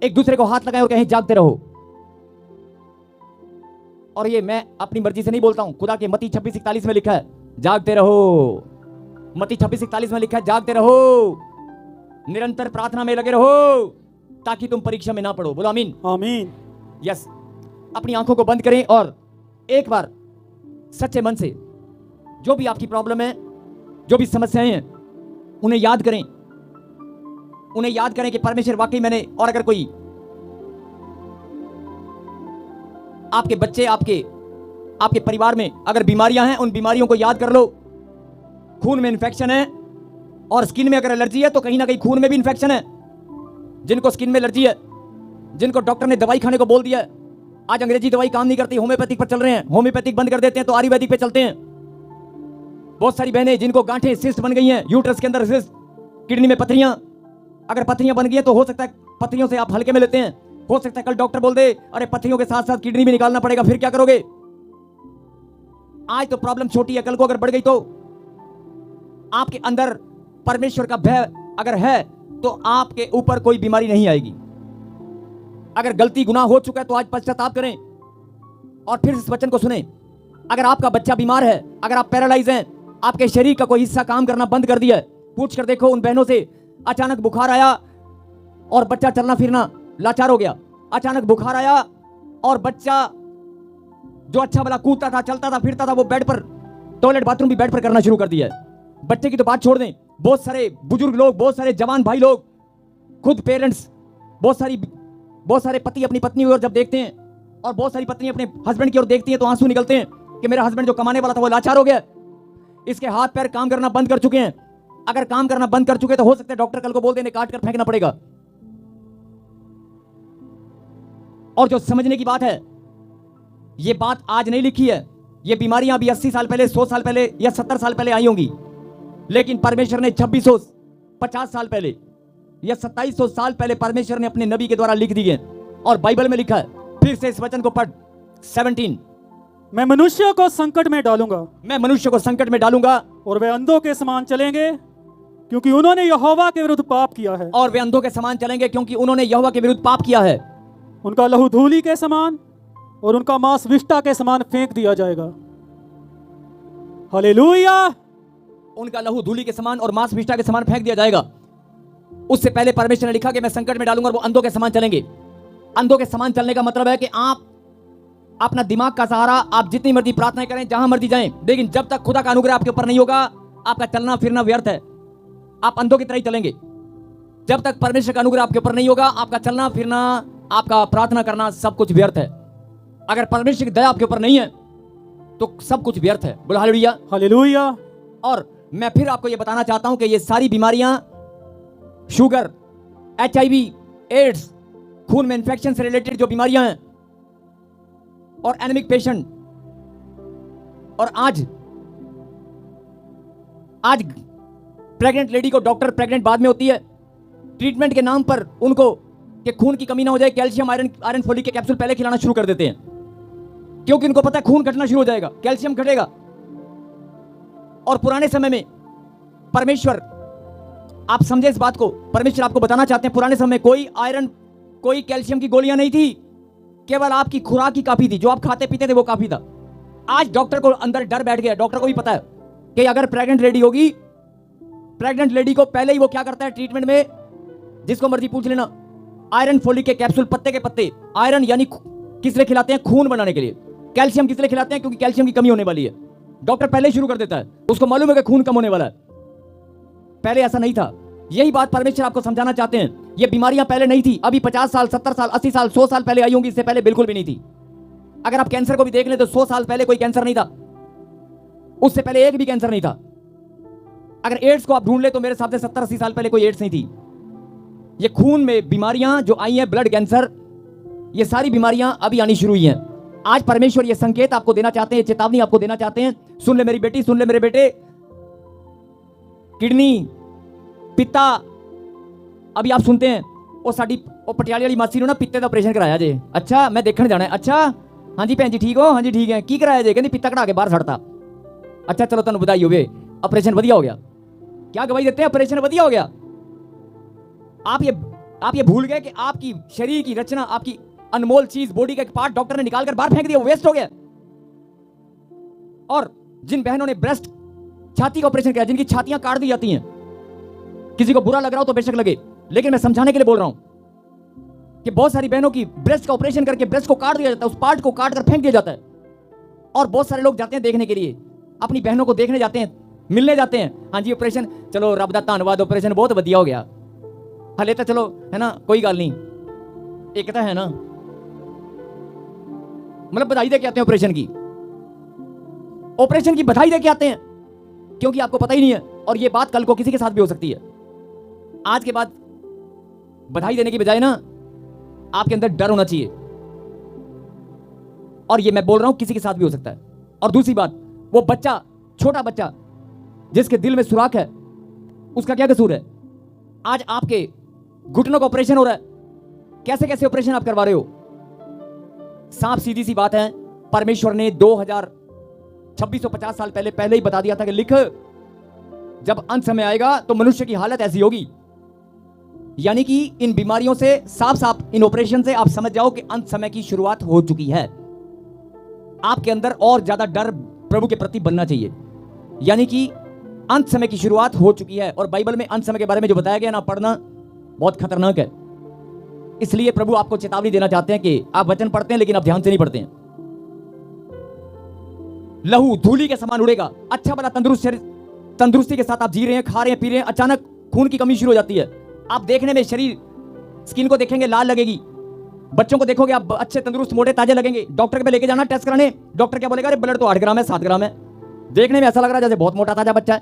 एक दूसरे को हाथ लगाए और कहें जागते रहो। और ये मैं अपनी मर्जी से नहीं बोलता हूं, खुदा के मत्ती 26:41 में लिखा है जागते रहो। मत्ती 26:41 में लिखा है जागते रहो, निरंतर प्रार्थना में लगे रहो, ताकि तुम परीक्षा में ना पड़ो। बोलो आमीन। आमीन। यस। अपनी आंखों को बंद करें और एक बार सच्चे मन से जो भी आपकी प्रॉब्लम है, जो भी समस्याएं हैं, उन्हें याद करें। उन्हें याद करें कि परमेश्वर वाकई मैंने, और अगर कोई आपके बच्चे, आपके परिवार में अगर बीमारियां हैं, उन बीमारियों को याद कर लो। खून में इन्फेक्शन है और स्किन में अगर एलर्जी है तो कहीं ना कहीं खून में भी इन्फेक्शन है। जिनको स्किन में एलर्जी है, जिनको डॉक्टर ने दवाई खाने को बोल दिया है, आज अंग्रेजी दवाई काम नहीं करती, होम्योपैथिक पर चल रहे हैं, होम्योपैथिक बंद कर देते हैं तो आयुर्वेदिक पे चलते हैं। बहुत सारी बहनें जिनको गांठें, सिस्ट बन गई हैं, यूट्रस के अंदर सिस्ट, किडनी में पथरियां, अगर पथरियां बन गई हैं तो हो सकता है पथरियों से आप हल्के में लेते हैं, हो सकता है कल डॉक्टर बोल दे अरे पथरियों के साथ साथ किडनी भी निकालना पड़ेगा, फिर क्या करोगे? आज तो प्रॉब्लम छोटी है, कल को अगर बढ़ गई तो आपके अंदर परमेश्वर का भय अगर है तो आपके ऊपर कोई बीमारी नहीं आएगी। अगर गलती गुनाह हो चुका है तो आज पश्चाताप करें और फिर इस वचन को सुने। अगर आपका बच्चा बीमार है, अगर आप पैरालाइज हैं, आपके शरीर का कोई हिस्सा काम करना बंद कर दिया है, पूछ कर देखो उन बहनों से, अचानक बुखार आया और बच्चा चलना फिरना लाचार हो गया। अचानक बुखार आया और बच्चा जो अच्छा भला कूदता था, चलता था, फिरता था, वो बेड पर, टॉयलेट बाथरूम भी बेड पर करना शुरू कर दिया है। बच्चे की तो बात छोड़ दें, बहुत सारे बुजुर्ग लोग, बहुत सारे जवान भाई लोग, खुद पेरेंट्स, बहुत सारे पति अपनी पत्नी की ओर जब देखते हैं और बहुत सारी पत्नी अपने हस्बैंड की ओर देखती हैं तो आंसू निकलते हैं कि मेरा हस्बैंड जो कमाने वाला था वो लाचार हो गया, इसके हाथ पैर काम करना बंद कर चुके हैं। अगर काम करना बंद कर चुके तो हो सकता है डॉक्टर कल को बोल देने काट कर फेंकना पड़ेगा। और जो समझने की बात है, ये बात आज नहीं लिखी है, ये बीमारियां अभी 80 साल पहले, 100 साल पहले या 70 साल पहले आई होंगी, लेकिन परमेश्वर ने 2650 साल पहले या 2700 साल पहले परमेश्वर ने अपने नबी के द्वारा लिख दी है। और बाइबल में लिखा है, फिर से इस वचन को पढ़, 17, मैं मनुष्य को संकट में डालूंगा, मैं मनुष्य को संकट में डालूंगा और वे अंधों के समान चलेंगे क्योंकि उन्होंने यहोवा के विरुद्ध पाप किया है। और वे अंधों के समान चलेंगे क्योंकि उन्होंने यहोवा के विरुद्ध पाप किया है। उनका लहू धूली के समान और उनका मांस विष्ठा के समान फेंक दिया जाएगा। हालेलुया। उनका लहू धूली के समान और मांस विष्ठा के समान फेंक दिया जाएगा। उससे पहले परमेश्वर ने लिखा कि मैं संकट में डालूंगा और वो अंधों के समान चलेंगे। अंधों के समान चलने का मतलब है कि आप अपना दिमाग का सहारा, आप जितनी मर्जी प्रार्थना करें, जहां मर्जी जाएं, लेकिन जब तक खुदा का अनुग्रह आपके ऊपर नहीं होगा, आपका चलना फिरना व्यर्थ है। आप अंधों की तरह ही चलेंगे। जब तक परमेश्वर का अनुग्रह आपके ऊपर नहीं होगा, आपका चलना फिरना, आपका प्रार्थना करना सब कुछ व्यर्थ है। अगर परमेश्वर की दया आपके ऊपर नहीं है तो सब कुछ व्यर्थ है। बोलो हालेलुया। हालेलुया। और मैं फिर आपको यह बताना चाहता हूं कि ये सारी बीमारियां, शुगर, HIV, एड्स, खून में इंफेक्शन से रिलेटेड जो बीमारियां हैं, और एनीमिक पेशेंट, और आज प्रेग्नेंट लेडी को डॉक्टर, प्रेग्नेंट बाद में होती है, ट्रीटमेंट के नाम पर उनको कि खून की कमी ना हो जाए, कैल्शियम, आयरन फोलिक के कैप्सूल पहले खिलाना शुरू कर देते हैं, क्योंकि उनको पता है खून घटना शुरू हो जाएगा, कैल्शियम घटेगा। और पुराने समय में परमेश्वर, आप समझे इस बात को, परमेश्वर आपको बताना चाहते हैं, पुराने समय में कोई आयरन, कोई कैल्शियम की गोलियां नहीं थी, केवल आपकी खुराक ही काफी थी, जो आप खाते पीते थे वो काफी था। आज डॉक्टर को अंदर डर बैठ गया, डॉक्टर को भी पता है कि अगर प्रेग्नेंट लेडी होगी, प्रेग्नेंट लेडी को पहले ही वो क्या करता है ट्रीटमेंट में, जिसको मर्जी पूछ लेना, आयरन फोलिक के कैप्सूल, पत्ते के पत्ते, आयरन यानी किस लिए खिलाते हैं, खून बनाने के लिए, कैल्शियम किस लिए खिलाते हैं, क्योंकि कैल्शियम की कमी होने वाली है। डॉक्टर पहले ही शुरू कर देता है, उसको मालूम है कि खून कम होने वाला है। पहले ऐसा नहीं था। यही बात परमेश्वर आपको समझाना चाहते हैं। ये बीमारियां पहले नहीं थी, अभी 50 साल, 70 साल, 80 साल, 100 साल पहले आई होंगी, इससे पहले बिल्कुल भी नहीं थी। अगर आप कैंसर को भी देख लें तो 100 साल पहले कोई कैंसर नहीं था, उससे पहले एक भी कैंसर नहीं था। अगर एड्स को आप ढूंढ ले तो मेरे हिसाब से 70-80 साल पहले कोई एड्स नहीं थी। ये खून में बीमारियां जो आई हैं, ब्लड कैंसर, ये सारी बीमारियां अभी आनी शुरू हुई हैं। आज परमेश्वर ये संकेत आपको देना चाहते हैं, चेतावनी आपको देना चाहते हैं, सुन ले मेरी बेटी, सुन ले मेरे बेटे, किडनी, पित्ता, अभी आप सुनते हैं वो साड़ी वो पटियाले वाली मासी ने ना पित्ते का ऑपरेशन कराया जे। अच्छा, मैं देखने जाना है। अच्छा, हाँ जी भैन जी ठीक हो? हाँ जी ठीक है। की कराया जे? कहती पित्ता कढ़ा के बाहर सड़ता। अच्छा चलो तुम बधाई हो, ऑपरेशन बढ़िया हो गया। क्या गवाही देते हैं? ऑपरेशन बढ़िया हो गया। आप ये भूल गए कि आपकी शरीर की रचना, आपकी अनमोल चीज, बॉडी का एक पार्ट डॉक्टर ने निकाल कर बाहर फेंक दिया, वेस्ट हो गया। और जिन बहनों ने ब्रेस्ट, छाती का ऑपरेशन किया, जिनकी छातियां काट दी जाती हैं, किसी को बुरा लग रहा हो तो बेशक लगे, लेकिन मैं समझाने के लिए बोल रहा हूं कि बहुत सारी बहनों की ब्रेस्ट का ऑपरेशन करके ब्रेस्ट को काट दिया जाता है, उस पार्ट को काट कर फेंक दिया जाता है। और बहुत सारे लोग जाते हैं देखने के लिए, अपनी बहनों को देखने जाते हैं, मिलने जाते हैं। हाँ जी ऑपरेशन, चलो रब दा धन्नवाद, ऑपरेशन बहुत बढ़िया हो गया। हले तो चलो है ना, कोई गल नहीं, एक तो है ना, मतलब बधाई दे के आते हैं ऑपरेशन की बधाई दे के आते हैं, क्योंकि आपको पता ही नहीं है। और ये बात कल को किसी के साथ भी हो सकती है। आज के बाद बधाई देने की बजाय ना आपके अंदर डर होना चाहिए। और ये मैं बोल रहा हूं किसी के साथ भी हो सकता है। और दूसरी बात, वो बच्चा, छोटा बच्चा जिसके दिल में सुराख है, उसका क्या कसूर है? आज आपके घुटनों का ऑपरेशन हो रहा है, कैसे कैसे ऑपरेशन आप करवा रहे हो। साफ सीधी सी बात है, परमेश्वर ने 2650 साल पहले ही बता दिया था कि लिख, जब अंत समय आएगा तो मनुष्य की हालत ऐसी होगी। यानी कि इन बीमारियों से साफ साफ, इन ऑपरेशन से आप समझ जाओ कि अंत समय की शुरुआत हो चुकी है। आपके अंदर और ज्यादा डर प्रभु के प्रति बनना चाहिए। यानी कि अंत समय की शुरुआत हो चुकी है। और बाइबल में अंत समय के बारे में जो बताया गया ना, पढ़ना बहुत खतरनाक है। इसलिए प्रभु आपको चेतावनी देना चाहते हैं कि आप वचन पढ़ते हैं लेकिन आप ध्यान से नहीं पढ़ते हैं। लहू धूली के समान उड़ेगा। अच्छा भला तंदुरुस्ती के साथ आप जी रहे हैं, खा रहे हैं, पी रहे हैं, अचानक खून की कमी शुरू हो जाती है। आप देखने में शरीर, स्किन को देखेंगे लाल लगेगी। बच्चों को देखोगे आप अच्छे तंदुरुस्त मोटे ताजे लगेंगे। डॉक्टर पे लेके जाना टेस्ट कराने, डॉक्टर क्या बोलेगा, अरे ब्लड तो 8 ग्राम है, 7 ग्राम है। देखने में ऐसा लग रहा है जैसे बहुत मोटा ताजा बच्चा है।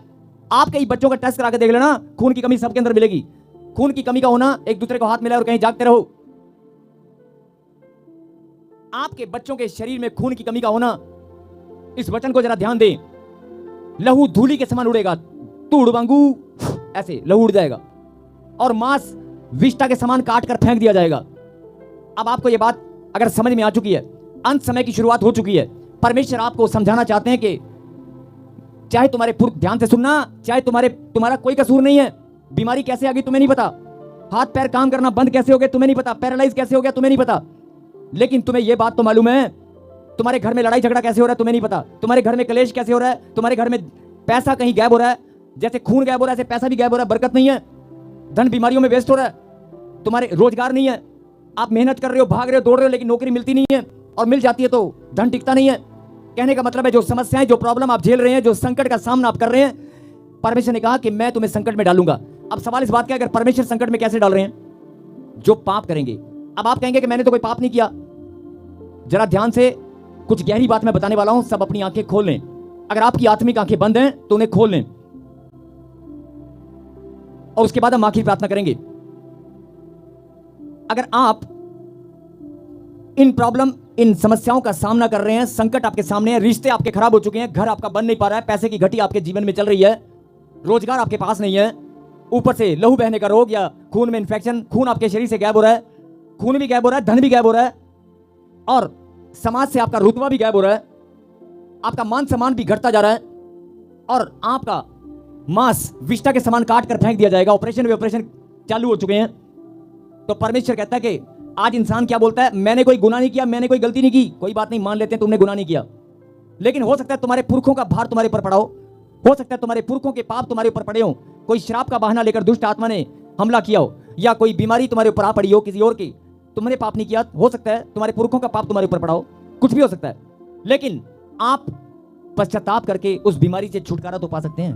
आप कई बच्चों का टेस्ट करा के देख लेना, खून की कमी सबके अंदर मिलेगी। खून की कमी का होना, एक दूसरे को हाथ मिलाए और कहीं जागते रहो। आपके बच्चों के शरीर में खून की कमी का होना, इस वचन को जरा ध्यान दें। लहू धूली के समान उड़ेगा, तू उड़वांगू, ऐसे लहू उड़ जाएगा और मांस विष्टा के समान काट कर फेंक दिया जाएगा। अब आपको यह बात अगर समझ में आ चुकी है, अंत समय की शुरुआत हो चुकी है। परमेश्वर आपको समझाना चाहते हैं कि चाहे तुम्हारे ध्यान से सुनना, चाहे तुम्हारा कोई कसूर नहीं है। बीमारी कैसे आ गई तुम्हें नहीं पता, हाथ पैर काम करना बंद कैसे हो गए तुम्हें नहीं पता, पैरालाइज कैसे हो गया तुम्हें नहीं पता। लेकिन तुम्हें यह बात तो मालूम है, तुम्हारे घर में लड़ाई झगड़ा कैसे हो रहा है तुम्हें नहीं पता, तुम्हारे घर में कलेश कैसे हो रहा है, तुम्हारे घर में पैसा कहीं गायब हो रहा है। जैसे खून गायब हो रहा है, ऐसे पैसा भी गायब हो रहा है, बरकत नहीं है, धन बीमारियों में वेस्ट हो रहा है, तुम्हारे रोजगार नहीं है, आप मेहनत कर रहे हो, भाग रहे हो, दौड़ रहे हो, लेकिन नौकरी मिलती नहीं है, और मिल जाती है तो धन टिकता नहीं है। कहने का मतलब है जो समस्याएं, जो प्रॉब्लम आप झेल रहे हैं, जो संकट का सामना आप कर रहे हैं, परमेश्वर ने कहा कि मैं तुम्हें संकट में डालूंगा। अब सवाल इस बात का, अगर परमेश्वर संकट में कैसे डाल रहे हैं, जो पाप करेंगे। अब आप कहेंगे कि मैंने तो कोई पाप नहीं किया। जरा ध्यान से कुछ गहरी बात मैं बताने वाला हूं, सब अपनी आंखें खोल लें। अगर आपकी आत्मिक आंखें बंद हैं तो उन्हें खोल लें, और उसके बाद हम आखिरी प्रार्थना करेंगे। अगर आप इन प्रॉब्लम, इन समस्याओं का सामना कर रहे हैं, संकट आपके सामने है, रिश्ते आपके खराब हो चुके हैं, घर आपका बन नहीं पा रहा है, पैसे की घटी आपके जीवन में चल रही है, रोजगार आपके पास नहीं है, ऊपर से लहू बहने का रोग या खून में इंफेक्शन, खून आपके शरीर से गायब हो रहा है, खून भी गायब हो रहा है, धन भी गायब हो रहा है, और समाज से आपका रुतबा भी गायब हो रहा है, आपका मान सम्मान भी घटता जा रहा है, और आपका मांस विष्टा के समान काट कर फेंक दिया जाएगा। ऑपरेशन चालू हो चुके हैं। तो परमेश्वर कहता है कि आज इंसान क्या बोलता है, मैंने कोई गुनाह नहीं किया, मैंने कोई गलती नहीं की। कोई बात नहीं, मान लेते हैं तुमने गुनाह नहीं किया, लेकिन हो सकता है तुम्हारे पुरखों का भार तुम्हारे ऊपर पड़ा हो सकता है तुम्हारे पुरखों के पाप तुम्हारे ऊपर पड़े हो, कोई श्राप का बहाना लेकर दुष्ट आत्मा ने हमला किया हो, या कोई बीमारी तुम्हारे ऊपर आ पड़ी हो किसी और की, तुमने पाप नहीं किया, हो सकता है तुम्हारे पुरखों का पाप तुम्हारे ऊपर पड़ा हो, कुछ भी हो सकता है, लेकिन आप पश्चाताप करके उस बीमारी से छुटकारा तो पा सकते हैं।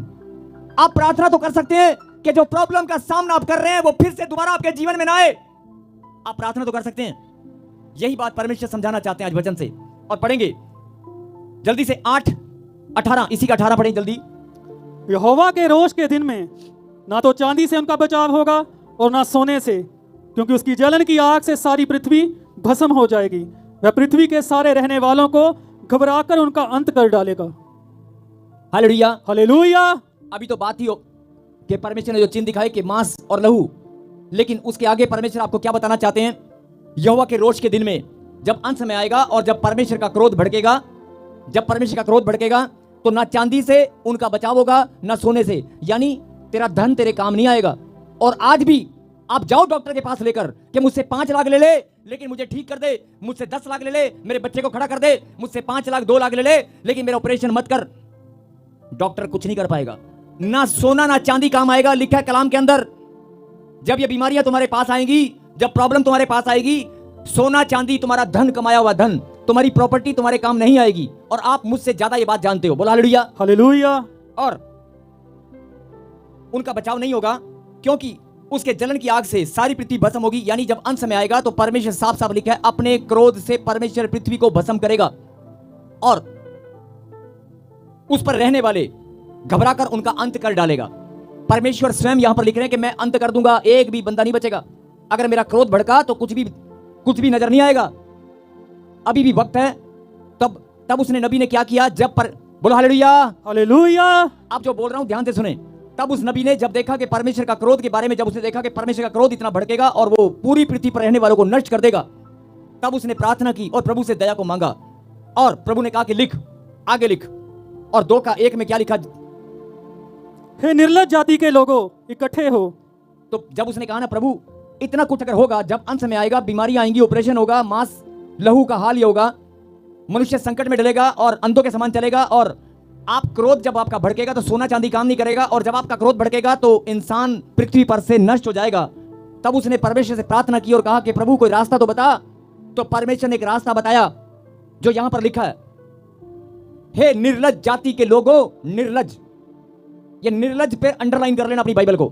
आप प्रार्थना तो कर सकते हैं कि जो प्रॉब्लम का सामना आप कर रहे हैं वो फिर से दोबारा आपके जीवन में ना आए। आप प्रार्थना तो कर सकते हैं। यही बात परमेश्वर समझाना चाहते हैं आज वचन से, और पढ़ेंगे जल्दी से 8:18, इसी का 18 पढ़ें जल्दी। यहोवा के रोष के दिन में ना तो चांदी से उनका बचाव होगा और ना सोने से, क्योंकि उसकी जलन की आग से सारी पृथ्वी भस्म हो जाएगी। वह पृथ्वी के सारे रहने वालों को घबराकर उनका अंत कर डालेगा। Hallelujah, hallelujah. अभी तो बात ही हो कि परमेश्वर ने जो चिन्ह दिखाए कि मांस और लहू, लेकिन उसके आगे परमेश्वर आपको क्या बताना चाहते हैं। यहोवा के रोष के दिन में, जब अंत समय आएगा और जब परमेश्वर का क्रोध भड़केगा, जब परमेश्वर का क्रोध भड़केगा तो ना चांदी से उनका बचाव होगा ना सोने से, यानी तेरा धन तेरे काम नहीं आएगा। और आज भी आप जाओ डॉक्टर के पास लेकर कि मुझसे 5 लाख ले ले लेकिन मुझे ठीक कर दे, मुझसे 10 लाख ले ले मेरे बच्चे को खड़ा कर दे, मुझसे 5 लाख 2 लाख ले ले लेकिन मेरा ऑपरेशन मत कर। डॉक्टर कुछ नहीं कर पाएगा, ना सोना ना चांदी काम आएगा। लिखा है कलाम के अंदर, जब ये बीमारियां तुम्हारे पास आएंगी, जब प्रॉब्लम तुम्हारे पास आएगी, सोना चांदी तुम्हारा धन, कमाया हुआ धन, तुम्हारी प्रॉपर्टी तुम्हारे काम नहीं आएगी। और आप मुझसे ज्यादा ये बात जानते हो, बोला हालेलुया, हालेलुया। और उनका बचाव नहीं होगा क्योंकि उसके जलन की आग से सारी पृथ्वी भस्म होगी। यानी जब अंत समय आएगा तो परमेश्वर साफ साफ लिखा है, अपने क्रोध से परमेश्वर पृथ्वी को भस्म करेगा और उस पर रहने वाले घबराकर उनका अंत कर डालेगा। परमेश्वर स्वयं यहां पर लिख रहे हैं कि मैं अंत कर दूंगा, एक भी बंदा नहीं बचेगा। अगर मेरा क्रोध भड़का तो कुछ भी नजर नहीं आएगा। अभी भी वक्त है। तब उसने नबी ने क्या किया, जब पर बोलो हालेलुया, हालेलुया। आप जो बोल रहा हूं ध्यान से सुने। तब उस नबी ने जब देखा कि परमेश्वर का क्रोध के बारे में, जब उसने देखा कि परमेश्वर का क्रोध इतना भड़केगा और वो पूरी पृथ्वी पर रहने वालों को नष्ट कर देगा, तब उसने प्रार्थना की और प्रभु से दया को मांगा। और प्रभु ने कहा कि लिख, आगे लिख, और 2 का 1 में क्या लिखा? हे निर्लज जाति के लोगों, इकट्ठे हो। तो जब उसने कहा ना प्रभु इतना कुछ अगर होगा, जब अंत में आएगा, बीमारी आएंगी, ऑपरेशन होगा, मांस लहू का हाल ये होगा, मनुष्य संकट में डलेगा और अंधों के समान चलेगा, और आप क्रोध जब आपका भड़केगा तो सोना चांदी काम नहीं करेगा, और जब आपका क्रोध भड़केगा तो इंसान पृथ्वी पर से नष्ट हो जाएगा। तब उसने परमेश्वर से प्रार्थना की और कहा कि प्रभु कोई रास्ता तो बता। तो परमेश्वर ने एक रास्ता बताया जो यहां पर लिखा है, हे निर्लज जाति के लोगों, निर्लज, ये निर्लज पे अंडरलाइन कर लेना अपनी बाइबल को,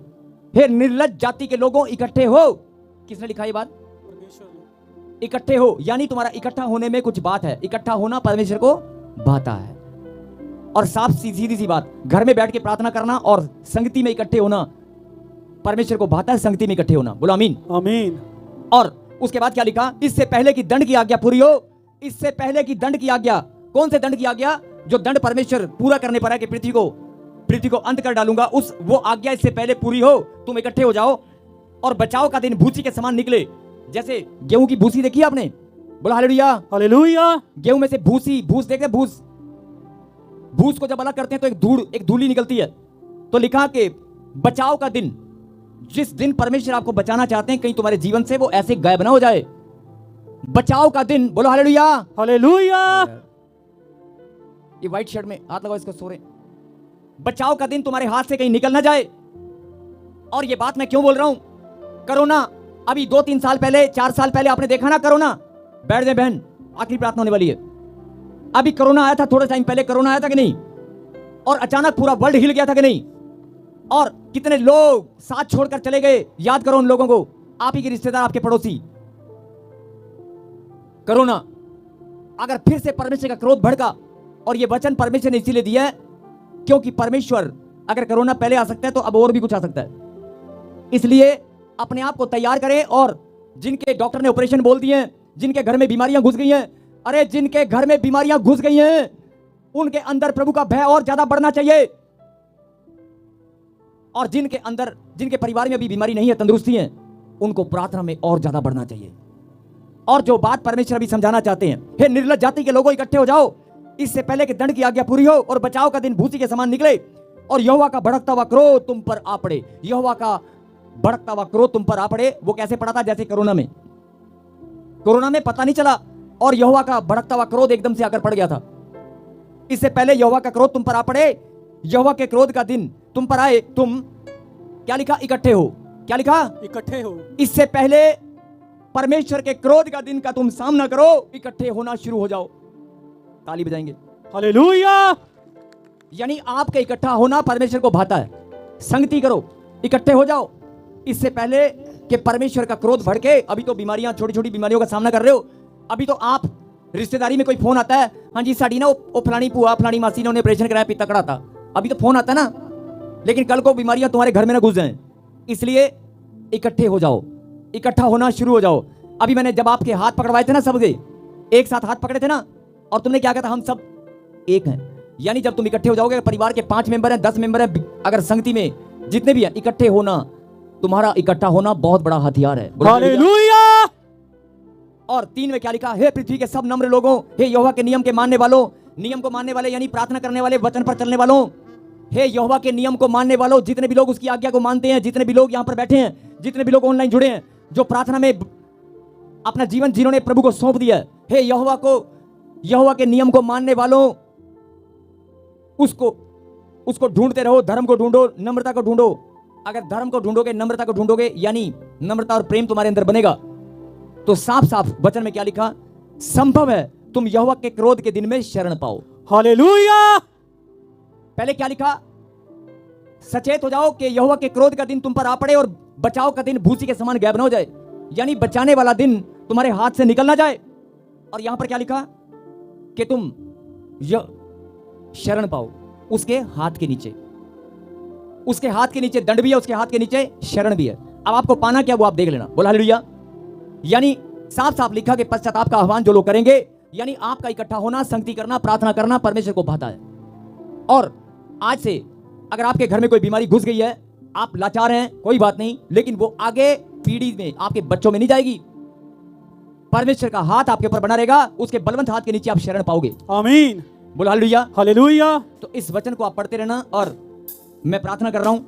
हे निर्लज जाति के लोगों इकट्ठे हो। किसने लिखा ये बात? इकट्ठे हो, यानी तुम्हारा इकट्ठा होने में कुछ बात है। इकट्ठा होना परमेश्वर को भाता है। और साफ सीधी सी बात, घर में बैठ के प्रार्थना करना और संगति में इकट्ठे होना परमेश्वर को भाता है। संगति में इकट्ठे होना, बोलो आमीन। आमीन। और उसके बाद क्या लिखा? इससे पहले कि दंड की आज्ञा पूरी हो। इससे पहले कि दंड की आज्ञा, कौन से दंड की आज्ञा? जो दंड परमेश्वर पूरा करने पर है कि पृथ्वी को अंत कर डालूंगा, उस वो आज्ञा इससे पहले पूरी हो, तुम इकट्ठे हो जाओ और बचाव का दिन भूसी के समान निकले। जैसे गेहूं की भूसी देखी आपने? बोला हालेलुया। हालेलुया। गेहूं में से भूस देखे, भूस को जब अलग करते हैं तो एक धूली निकलती है। तो लिखा कि बचाव का दिन, जिस दिन परमेश्वर आपको बचाना चाहते हैं कहीं तुम्हारे जीवन से, वो ऐसे गायब ना हो जाए। बचाव का दिन, बोलो हालेलुया। हालेलुया। ये व्हाइट शर्ट में हाथ लगाओ, इसको सोरे। बचाव का दिन तुम्हारे हाथ से कहीं निकल ना जाए। और ये बात मैं क्यों बोल रहा हूं? कोरोना अभी 2-3 साल पहले, 4 साल पहले आपने देखा ना कोरोना। बैठ जाए बहन, आखिरी प्रार्थना होने वाली है। अभी कोरोना आया था, थोड़ा टाइम पहले कोरोना आया था कि नहीं? और अचानक पूरा वर्ल्ड हिल गया था कि नहीं? और कितने लोग साथ छोड़कर चले गए। याद करो उन लोगों को, आप ही के रिश्तेदार, आपके पड़ोसी। कोरोना, अगर फिर से परमेश्वर का क्रोध भड़का, और ये वचन परमेश्वर ने इसीलिए दिया है क्योंकि परमेश्वर, अगर कोरोना पहले आ सकता है तो अब और भी कुछ आ सकता है। इसलिए अपने आप को तैयार करें। और जिनके डॉक्टर ने ऑपरेशन बोल दिए हैं, जिनके घर में बीमारियां घुस गई हैं, अरे जिनके घर में बीमारियां घुस गई हैं, उनके अंदर प्रभु का भय और ज्यादा बढ़ना चाहिए। और जिनके परिवार में अभी बीमारी नहीं है, तंदुरुस्ती है, उनको प्रार्थना में और ज्यादा बढ़ना चाहिए। और जो बात परमेश्वर अभी समझाना चाहते हैं, हे निर्लज जाति के लोगों इकट्ठे हो जाओ, इससे पहले कि दंड की आज्ञा पूरी हो और बचाव का दिन भूसी के समान निकले, और यहोवा का भड़कता हुआ क्रोध तुम पर आ पड़े। यहोवा का भड़कता हुआ क्रोध तुम पर आ पड़े। वो कैसे पड़ा था? जैसे कोरोना में पता नहीं चला और यहोवा का भड़कता हुआ क्रोध एकदम से आकर पड़ गया था। इससे पहले यहोवा का क्रोध तुम पर आ पड़े, यहोवा के क्रोध का दिन तुम पर आए, तुम क्या लिखा? इकट्ठे हो। क्या लिखा? इकट्ठे हो। इससे पहले परमेश्वर के क्रोध का दिन का तुम सामना करो, इकट्ठे होना शुरू हो जाओ। ताली बजाएंगे। हालेलुया। यानी आपका इकट्ठा होना परमेश्वर को भाता है। संगति करो, इकट्ठे हो जाओ, इससे पहले कि परमेश्वर का क्रोध भड़के। अभी तो बीमारियां, छोटी छोटी बीमारियों का सामना कर रहे हो। अभी तो आप रिश्तेदारी में कोई फोन आता है, हाँ जी साड़ी ना वो फलानी पुआ, फलानी मासी ने ऑपरेशन कराया, पिता तकड़ा था। अभी तो फोन आता है ना, लेकिन कल को बीमारियां तुम्हारे घर में ना घुस जाएं। इसलिए इकट्ठे हो जाओ, इकट्ठा होना शुरू हो जाओ। अभी मैंने जब आपके हाथ पकड़वाए थे ना, सब एक साथ हाथ पकड़े थे ना, और तुमने क्या कहा था? हम सब एक हैं। यानी जब तुम इकट्ठे हो जाओगे, परिवार के 5 मेंबर हैं, 10 मेंबर हैं, अगर संगति में जितने भी हैं, इकट्ठे होना, तुम्हारा इकट्ठा होना बहुत बड़ा हथियार है। हालेलुया। और 3 में क्या लिखा? हे पृथ्वी के सब नम्र लोगों, हे यहोवा के नियम के मानने वालों, नियम को मानने वाले यानी प्रार्थना करने वाले, वचन पर चलने वालों, हे यहोवा के नियम को मानने वालों, जितने भी लोग उसकी आज्ञा को मानते हैं, जितने भी लोग यहाँ पर बैठे हैं, जितने भी लोग ऑनलाइन जुड़े हैं, जो प्रार्थना में अपना जीवन जिन्होंने प्रभु को सौंप दिया, हे यहोवा के नियम को मानने वालों, उसको ढूंढते रहो। धर्म को ढूंढो, नम्रता को ढूंढो। अगर धर्म को ढूंढोगे, नम्रता को ढूंढोगे, यानी नम्रता और प्रेम तुम्हारे अंदर बनेगा, तो साफ साफ वचन में क्या लिखा? संभव है तुम यहोवा के क्रोध के दिन में शरण पाओ। हालेलुया। पहले क्या लिखा? सचेत हो जाओ कि यहोवा के क्रोध का दिन तुम पर आ पड़े और बचाव का दिन भूसी के समान गायब न हो जाए, यानी बचाने वाला दिन तुम्हारे हाथ से निकल ना जाए। और यहां पर क्या लिखा? कि तुम शरण पाओ उसके हाथ के नीचे। उसके हाथ के नीचे दंड भी है, उसके हाथ के नीचे शरण भी है। अब आपको पाना क्या वो आप देख लेना। बोला हालेलुया। यानी साफ साफ लिखा कि पश्चाताप का आह्वान जो लोग करेंगे, यानी आपका इकट्ठा होना, संगति करना, प्रार्थना करना परमेश्वर को भाता है। और आज से अगर आपके घर में कोई बीमारी घुस गई है, आप लाचार हैं, कोई बात नहीं, लेकिन वो आगे पीढ़ी में, आपके बच्चों में नहीं जाएगी। परमेश्वर का हाथ आपके ऊपर बना रहेगा, उसके बलवंत हाथ के नीचे आप शरण पाओगे। आमीन। बोलो हालेलुया। हालेलुया। तो इस वचन को आप पढ़ते रहना और मैं प्रार्थना कर रहा हूं।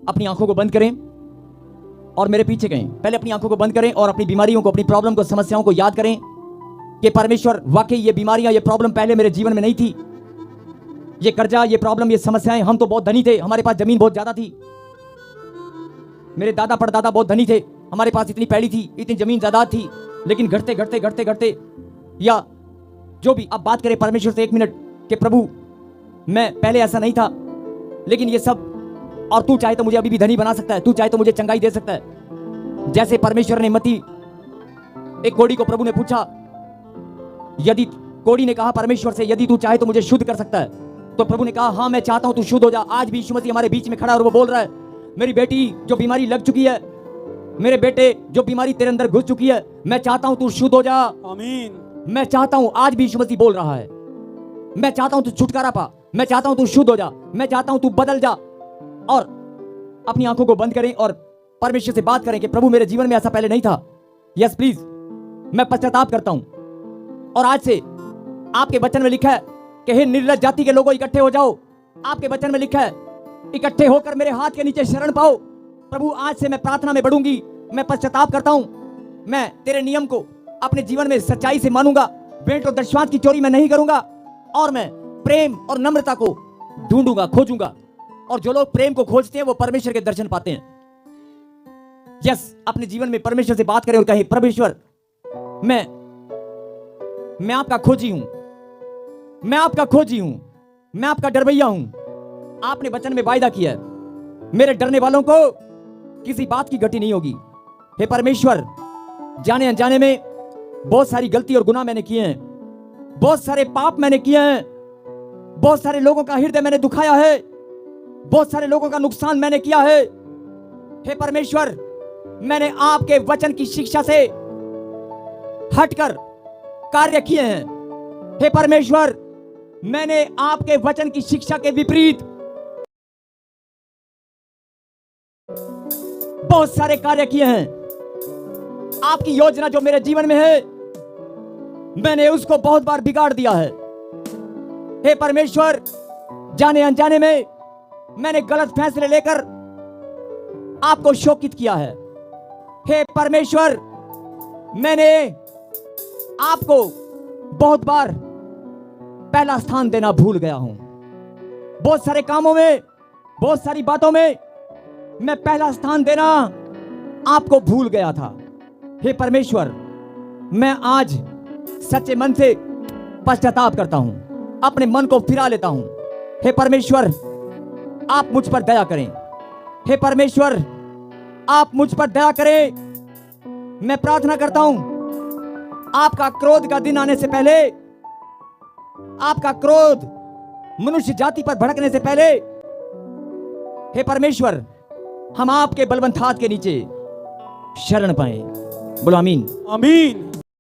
अपनी आंखों को बंद करें और मेरे पीछे कहें। पहले अपनी आंखों को बंद करें और अपनी बीमारियों को, अपनी प्रॉब्लम को, समस्याओं को याद करें कि परमेश्वर वाकई ये बीमारियां, ये प्रॉब्लम पहले मेरे जीवन में नहीं थी। ये कर्जा, ये प्रॉब्लम, ये समस्याएं, हम तो बहुत धनी थे, हमारे पास जमीन बहुत ज्यादा थी, मेरे दादा परदादा बहुत धनी थे, हमारे पास इतनी पैली थी, इतनी जमीन जायदाद थी, लेकिन घटते घटते घटते घटते, या जो भी आप बात करें परमेश्वर से 1 मिनट कि प्रभु मैं पहले ऐसा नहीं था, लेकिन ये सब, और तू चाहे तो मुझे अभी भी धनी बना सकता है, तू चाहे तो मुझे चंगाई दे सकता है। जैसे परमेश्वर ने मती, एक कोड़ी को प्रभु ने पूछा, यदि कोड़ी ने कहा परमेश्वर से, यदि तू चाहे तो मुझे शुद्ध कर सकता है, तो प्रभु ने कहा हाँ मैं चाहता हूं तू शुद्ध हो जा। आज भी यीशु मसीह हमारे बीच में खड़ा और वो बोल रहा है, मेरी बेटी जो बीमारी लग चुकी है, मेरे बेटे जो बीमारी तेरे अंदर घुस चुकी है, मैं चाहता हूं तू शुद्ध हो जा। आमीन। मैं चाहता हूं, आज भी यीशु मसीह बोल रहा है, मैं चाहता हूं तू छुटकारा पा, मैं चाहता हूं तू शुद्ध हो जा, मैं चाहता हूं तू बदल जा। और अपनी आंखों को बंद करें और परमेश्वर से बात करें कि प्रभु मेरे जीवन में ऐसा पहले नहीं था। यस प्लीज, मैं पश्चाताप करता हूं और आज से आपके वचन में लिखा है कि हे निर्लज्ज जाति के लोगों इकट्ठे हो जाओ। आपके वचन में लिखा है इकट्ठे होकर मेरे हाथ के नीचे शरण पाओ। प्रभु आज से मैं प्रार्थना में बढ़ूंगी, मैं पश्चाताप करता हूं, मैं तेरे नियम को अपने जीवन में सच्चाई से मानूंगा, भेंट और दशवांत की चोरी मैं नहीं करूंगा, और मैं प्रेम और नम्रता को ढूंढूंगा, खोजूंगा। और जो लोग प्रेम को खोजते हैं वो परमेश्वर के दर्शन पाते हैं। यस, अपने जीवन में परमेश्वर से बात करें और कहें परमेश्वर मैं आपका खोजी हूं, मैं आपका खोजी हूं, मैं आपका डरवैया हूं। आपने वचन में वायदा किया है मेरे डरने वालों को किसी बात की गति नहीं होगी। हे परमेश्वर, जाने अनजाने में बहुत सारी गलती और गुनाह मैंने किए हैं, बहुत सारे पाप मैंने किए हैं, बहुत सारे लोगों का हृदय मैंने दुखाया है, बहुत सारे लोगों का नुकसान मैंने किया है। हे परमेश्वर, मैंने आपके वचन की शिक्षा से हटकर कार्य किए हैं। हे परमेश्वर, मैंने आपके वचन की शिक्षा के विपरीत बहुत सारे कार्य किए हैं। आपकी योजना जो मेरे जीवन में है, मैंने उसको बहुत बार बिगाड़ दिया है। हे परमेश्वर, जाने अनजाने में मैंने गलत फैसले लेकर आपको शोकित किया है। हे परमेश्वर, मैंने आपको बहुत बार पहला स्थान देना भूल गया हूं। बहुत सारे कामों में, बहुत सारी बातों में मैं पहला स्थान देना आपको भूल गया था। हे परमेश्वर, मैं आज सच्चे मन से पश्चाताप करता हूं, अपने मन को फिरा लेता हूं। हे परमेश्वर, आप मुझ पर दया करें। हे परमेश्वर, आप मुझ पर दया करें। मैं प्रार्थना करता हूं, आपका क्रोध का दिन आने से पहले, आपका क्रोध मनुष्य जाति पर भड़कने से पहले, हे परमेश्वर, हम आपके बलवंत हाथ के नीचे शरण पाएं। बोलो आमीन। आमीन।